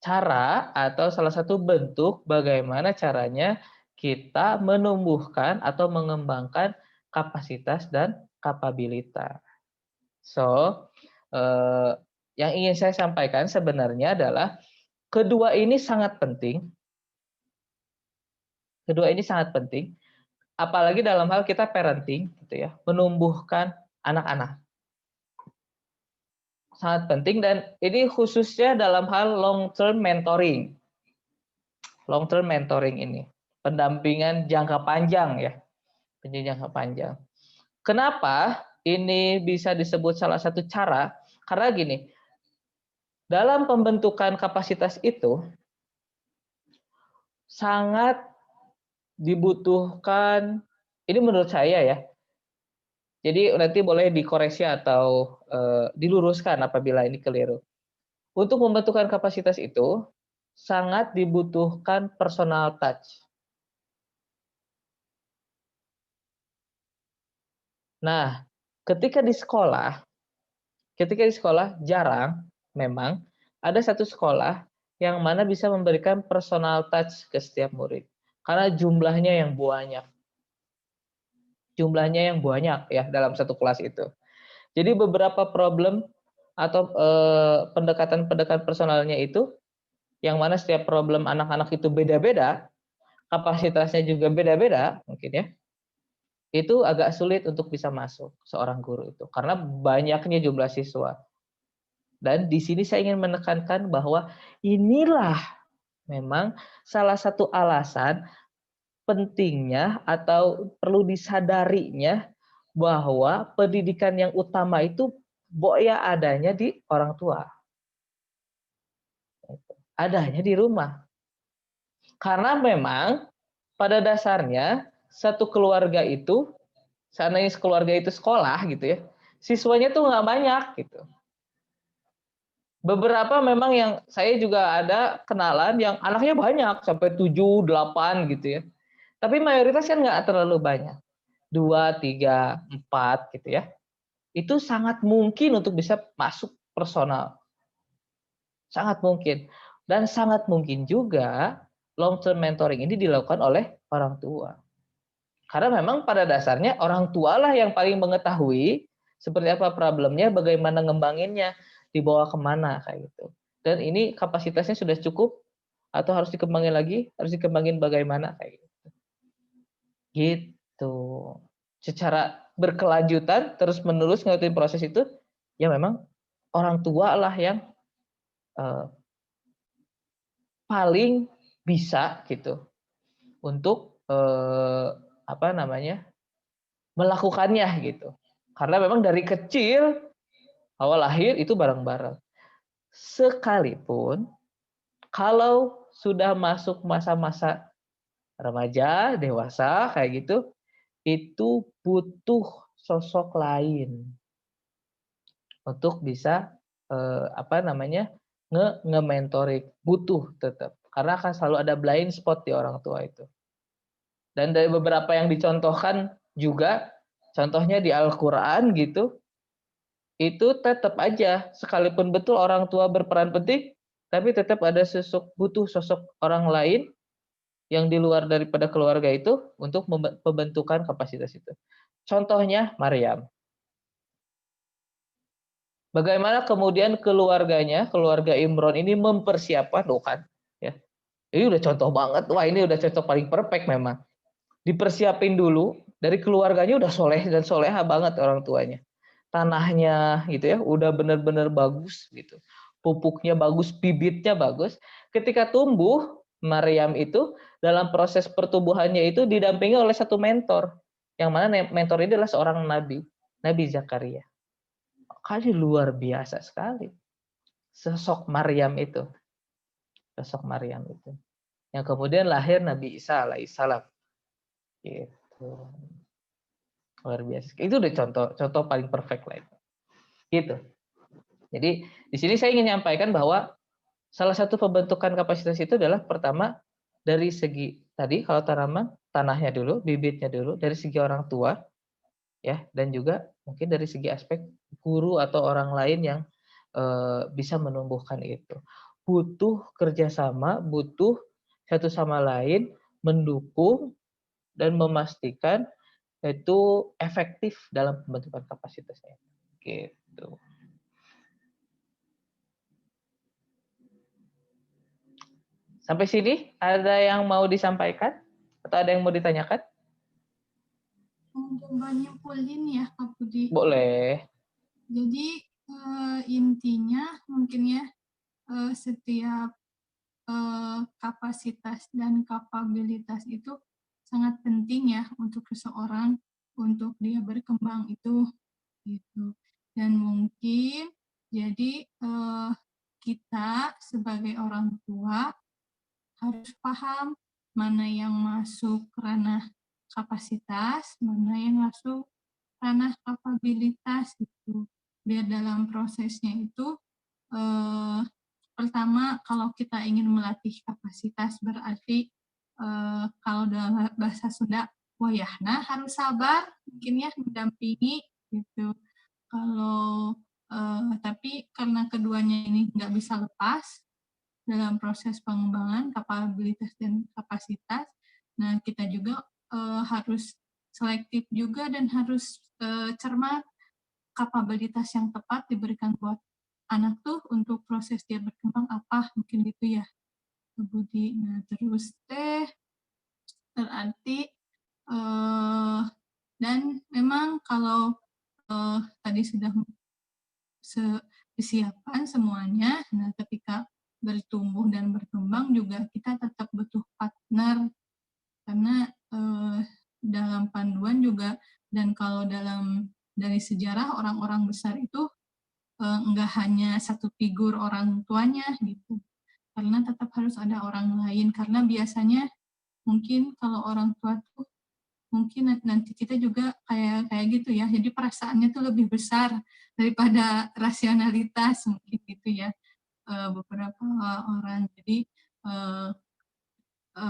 cara atau salah satu bentuk bagaimana caranya kita menumbuhkan atau mengembangkan kapasitas dan kapabilitas. So, yang ingin saya sampaikan sebenarnya adalah kedua ini sangat penting. Kedua ini sangat penting, apalagi dalam hal kita parenting, gitu ya, menumbuhkan anak-anak. Sangat penting dan ini khususnya dalam hal long term mentoring. Long term mentoring ini, pendampingan jangka panjang ya, pendampingan jangka panjang. Kenapa ini bisa disebut salah satu cara? Karena gini, dalam pembentukan kapasitas itu sangat dibutuhkan, ini menurut saya ya. Jadi nanti boleh dikoreksi atau diluruskan apabila ini keliru. Untuk membentukkan kapasitas itu sangat dibutuhkan personal touch. Nah, ketika di sekolah jarang memang ada satu sekolah yang mana bisa memberikan personal touch ke setiap murid. Karena jumlahnya yang banyak. Jumlahnya yang banyak ya dalam satu kelas itu. Jadi beberapa problem atau pendekatan-pendekatan personalnya itu yang mana setiap problem anak-anak itu beda-beda, kapasitasnya juga beda-beda mungkin ya. Itu agak sulit untuk bisa masuk seorang guru itu karena banyaknya jumlah siswa. Dan di sini saya ingin menekankan bahwa inilah memang salah satu alasan pentingnya atau perlu disadarinya bahwa pendidikan yang utama itu boya adanya di orang tua. Adanya di rumah. Karena memang pada dasarnya satu keluarga itu, seandainya keluarga itu sekolah gitu ya, siswanya tuh nggak banyak gitu. Beberapa memang yang saya juga ada kenalan yang anaknya banyak sampai 7, 8 gitu ya. Tapi mayoritas kan nggak terlalu banyak. 2, 3, 4 gitu ya. Itu sangat mungkin untuk bisa masuk personal. Sangat mungkin. Dan sangat mungkin juga long term mentoring ini dilakukan oleh orang tua. Karena memang pada dasarnya orang tua lah yang paling mengetahui seperti apa problemnya, bagaimana ngembanginnya, dibawa kemana kayak gitu. Dan ini kapasitasnya sudah cukup atau harus dikembangin lagi, harus dikembangin bagaimana kayak gitu. Gitu. Secara berkelanjutan terus menerus ngikutin proses itu, ya memang orang tua lah yang paling bisa gitu untuk melakukannya gitu. Karena memang dari kecil awal lahir itu bareng-bareng. Sekalipun kalau sudah masuk masa-masa remaja, dewasa kayak gitu, itu butuh sosok lain untuk bisa nge-mentoring, butuh tetap. Karena akan selalu ada blind spot di orang tua itu. Dan dari beberapa yang dicontohkan juga, contohnya di Al-Quran gitu, itu tetap aja, sekalipun betul orang tua berperan penting, tapi tetap ada butuh sosok orang lain yang di luar daripada keluarga itu untuk pembentukan kapasitas itu. Contohnya Maryam. Bagaimana kemudian keluarganya, keluarga Imron ini mempersiapkan, kan, ya. Ini udah contoh banget. Wah, ini udah contoh paling perfect memang. Dipersiapin dulu, dari keluarganya udah soleh dan soleha banget orang tuanya. Tanahnya gitu ya, udah benar-benar bagus gitu. Pupuknya bagus, bibitnya bagus. Ketika tumbuh, Maryam itu dalam proses pertumbuhannya itu didampingi oleh satu mentor. Yang mana mentor ini adalah seorang nabi, Nabi Zakaria. Kali luar biasa sekali sosok Maryam itu. Sosok Maryam itu. Yang kemudian lahir Nabi Isa alaihissalam. Gitu. Luar biasa. Itu udah contoh paling perfect lah itu. Gitu. Jadi di sini saya ingin menyampaikan bahwa salah satu pembentukan kapasitas itu adalah pertama dari segi tadi kalau tanaman tanahnya dulu, bibitnya dulu, dari segi orang tua ya, dan juga mungkin dari segi aspek guru atau orang lain yang bisa menumbuhkan itu. Butuh kerjasama, butuh satu sama lain mendukung dan memastikan itu efektif dalam pembentukan kapasitasnya. Gitu. Sampai sini ada yang mau disampaikan atau ada yang mau ditanyakan? Coba nyimpulin ya, Kak Budi. Boleh. Jadi intinya mungkin ya setiap kapasitas dan kapabilitas itu sangat penting ya untuk seseorang untuk dia berkembang itu gitu. Dan mungkin jadi kita sebagai orang tua harus paham mana yang masuk ranah kapasitas, mana yang masuk ranah kapabilitas gitu. Biar dalam prosesnya itu pertama kalau kita ingin melatih kapasitas berarti kalau dalam bahasa Sunda wayahna harus sabar mungkin ya mendampingi gitu. Kalau tapi karena keduanya ini nggak bisa lepas dalam proses pengembangan kapabilitas dan kapasitas, nah kita juga harus selektif juga dan harus cermat kapabilitas yang tepat diberikan buat anak tuh untuk proses dia berkembang apa mungkin gitu ya Budi. Nah terus berarti dan memang kalau tadi sudah disiapkan semuanya, nah ketika bertumbuh dan berkembang juga kita tetap butuh partner karena dalam panduan juga dan kalau dari sejarah orang-orang besar itu enggak hanya satu figur orang tuanya gitu karena tetap harus ada orang lain karena biasanya mungkin kalau orang tua tuh mungkin nanti kita juga kayak gitu ya jadi perasaannya tuh lebih besar daripada rasionalitas mungkin gitu ya beberapa orang jadi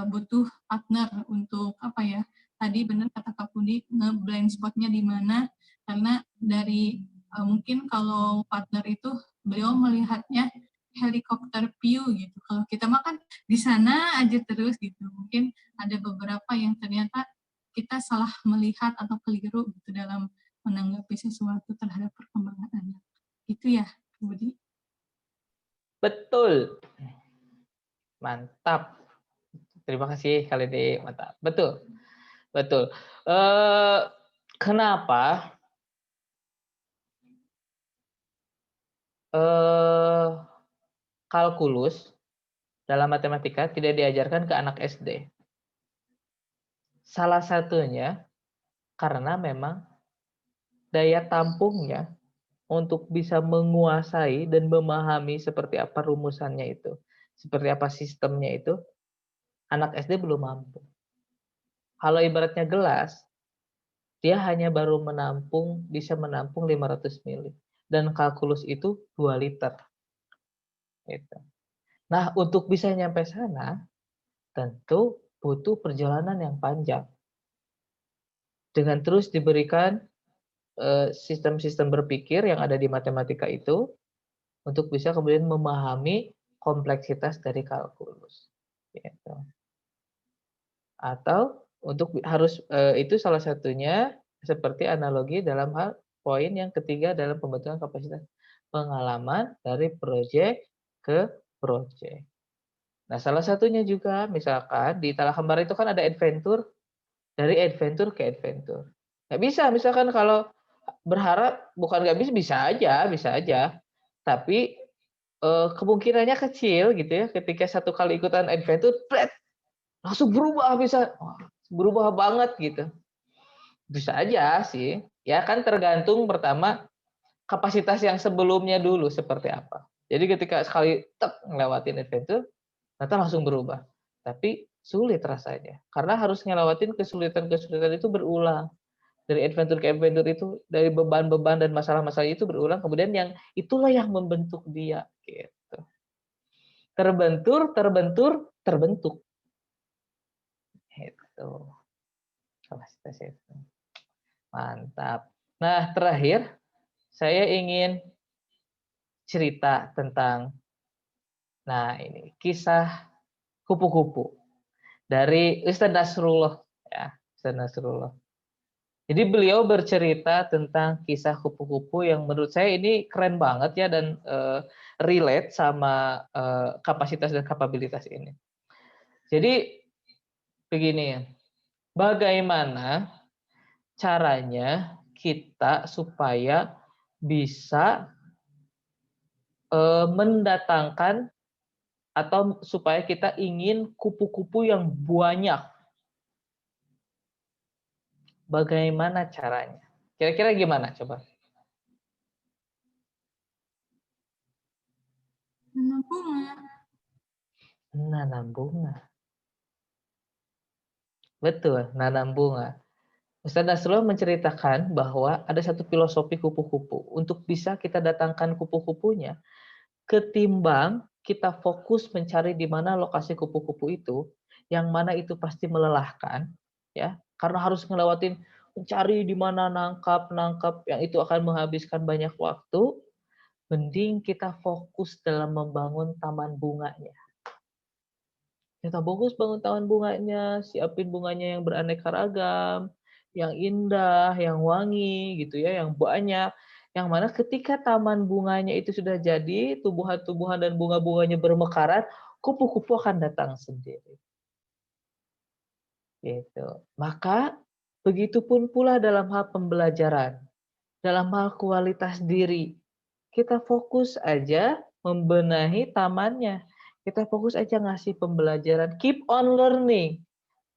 butuh partner untuk apa ya tadi benar kata Kak Budi blind spotnya di mana karena dari mungkin kalau partner itu beliau melihatnya helikopter view gitu kalau kita makan di sana aja terus gitu mungkin ada beberapa yang ternyata kita salah melihat atau keliru gitu dalam menanggapi sesuatu terhadap perkembangan anak gitu ya Budi. Betul. Mantap. Terima kasih Khalidi, mantap. Betul. Betul. Kenapa kalkulus dalam matematika tidak diajarkan ke anak SD? Salah satunya karena memang daya tampungnya untuk bisa menguasai dan memahami seperti apa rumusannya itu, seperti apa sistemnya itu, anak SD belum mampu. Kalau ibaratnya gelas, dia hanya baru bisa menampung 500 mili. Dan kalkulus itu 2 liter. Gitu. Nah, untuk bisa nyampe sana, tentu butuh perjalanan yang panjang. Dengan terus diberikan sistem-sistem berpikir yang ada di matematika itu, untuk bisa kemudian memahami kompleksitas dari kalkulus. Gitu. Atau itu salah satunya seperti analogi dalam hal poin yang ketiga dalam pembentukan kapasitas. pengalaman dari proyek ke proyek. Nah, salah satunya juga misalkan di Tala Kembar itu kan ada adventure, dari adventure ke adventure. Nggak bisa, misalkan kalau berharap, bukan nggak bisa, bisa aja. Tapi kemungkinannya kecil gitu ya, ketika satu kali ikutan adventure, langsung berubah bisa, berubah banget gitu. Bisa aja sih. Ya kan tergantung pertama kapasitas yang sebelumnya dulu seperti apa. Jadi ketika sekali ngelewatin adventure, ternyata langsung berubah. Tapi sulit rasanya. Karena harus ngelewatin kesulitan-kesulitan itu berulang. Dari adventure ke adventure itu, dari beban-beban dan masalah-masalah itu berulang, kemudian yang itulah yang membentuk dia. Gitu. Terbentuk. Gitu. Kapasitas itu. Mantap. Nah, terakhir saya ingin cerita tentang ini kisah kupu-kupu dari Ustadz Nasrullah ya, Ustadz Nasrullah. Jadi beliau bercerita tentang kisah kupu-kupu yang menurut saya ini keren banget ya dan relate sama kapasitas dan kapabilitas ini. Jadi begini, bagaimana caranya kita supaya bisa mendatangkan atau supaya kita ingin kupu-kupu yang banyak. Bagaimana caranya? Kira-kira gimana coba? Nanam bunga. Nanam bunga. Betul, nanam bunga. Ustaz Nasrullah menceritakan bahwa ada satu filosofi kupu-kupu. Untuk bisa kita datangkan kupu-kupunya, ketimbang kita fokus mencari di mana lokasi kupu-kupu itu, yang mana itu pasti melelahkan, ya, karena harus ngelewatin mencari di mana nangkap, yang itu akan menghabiskan banyak waktu. Mending kita fokus dalam membangun taman bunganya. Kita fokus bangun taman bunganya, siapin bunganya yang beraneka ragam, yang indah, yang wangi, gitu ya, yang banyak. Yang mana ketika taman bunganya itu sudah jadi, tumbuhan-tumbuhan dan bunga-bunganya bermekaran, kupu-kupu akan datang sendiri. Gitu. Maka begitupun pula dalam hal pembelajaran, dalam hal kualitas diri. Kita fokus aja membenahi tamannya. Kita fokus aja ngasih pembelajaran, keep on learning.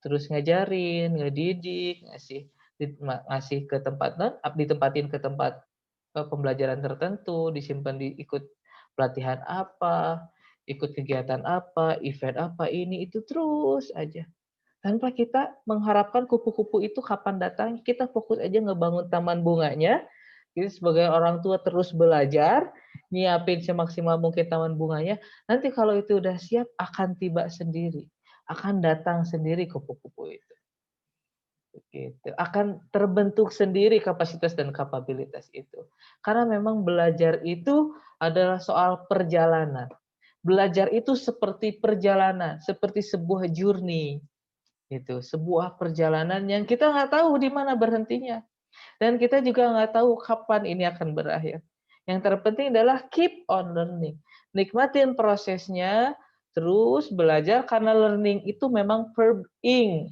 Terus ngajarin, ngedidik, ngasih ke tempat, ditempatin ke tempat pembelajaran tertentu, disimpan ikut pelatihan apa, ikut kegiatan apa, event apa, ini itu terus aja. Tanpa kita mengharapkan kupu-kupu itu kapan datang, kita fokus aja ngebangun taman bunganya. Jadi sebagai orang tua terus belajar, nyiapin semaksimal mungkin taman bunganya. Nanti kalau itu udah siap, akan tiba sendiri. Akan datang sendiri kupu-kupu itu. Begitu. Akan terbentuk sendiri kapasitas dan kapabilitas itu. Karena memang belajar itu adalah soal perjalanan. Belajar itu seperti perjalanan, seperti sebuah journey. Itu sebuah perjalanan yang kita nggak tahu di mana berhentinya. Dan kita juga nggak tahu kapan ini akan berakhir. Yang terpenting adalah keep on learning. Nikmatin prosesnya, terus belajar karena learning itu memang verb ing.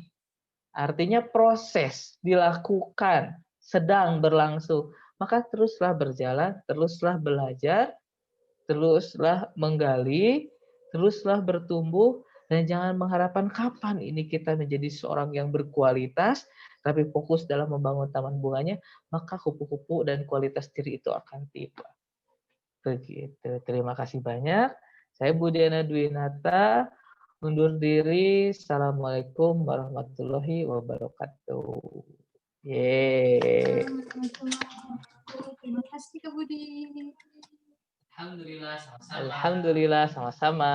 Artinya proses, dilakukan, sedang berlangsung. Maka teruslah berjalan, teruslah belajar, teruslah menggali, teruslah bertumbuh, dan jangan mengharapkan kapan ini kita menjadi seorang yang berkualitas, tapi fokus dalam membangun taman bunganya, maka kupu-kupu dan kualitas diri itu akan tiba. Begitu. Terima kasih banyak. Saya Budiana Dwinata, undur diri. Assalamualaikum warahmatullahi wabarakatuh. Yeay. Terima kasih Kak Budi. Alhamdulillah, sama-sama.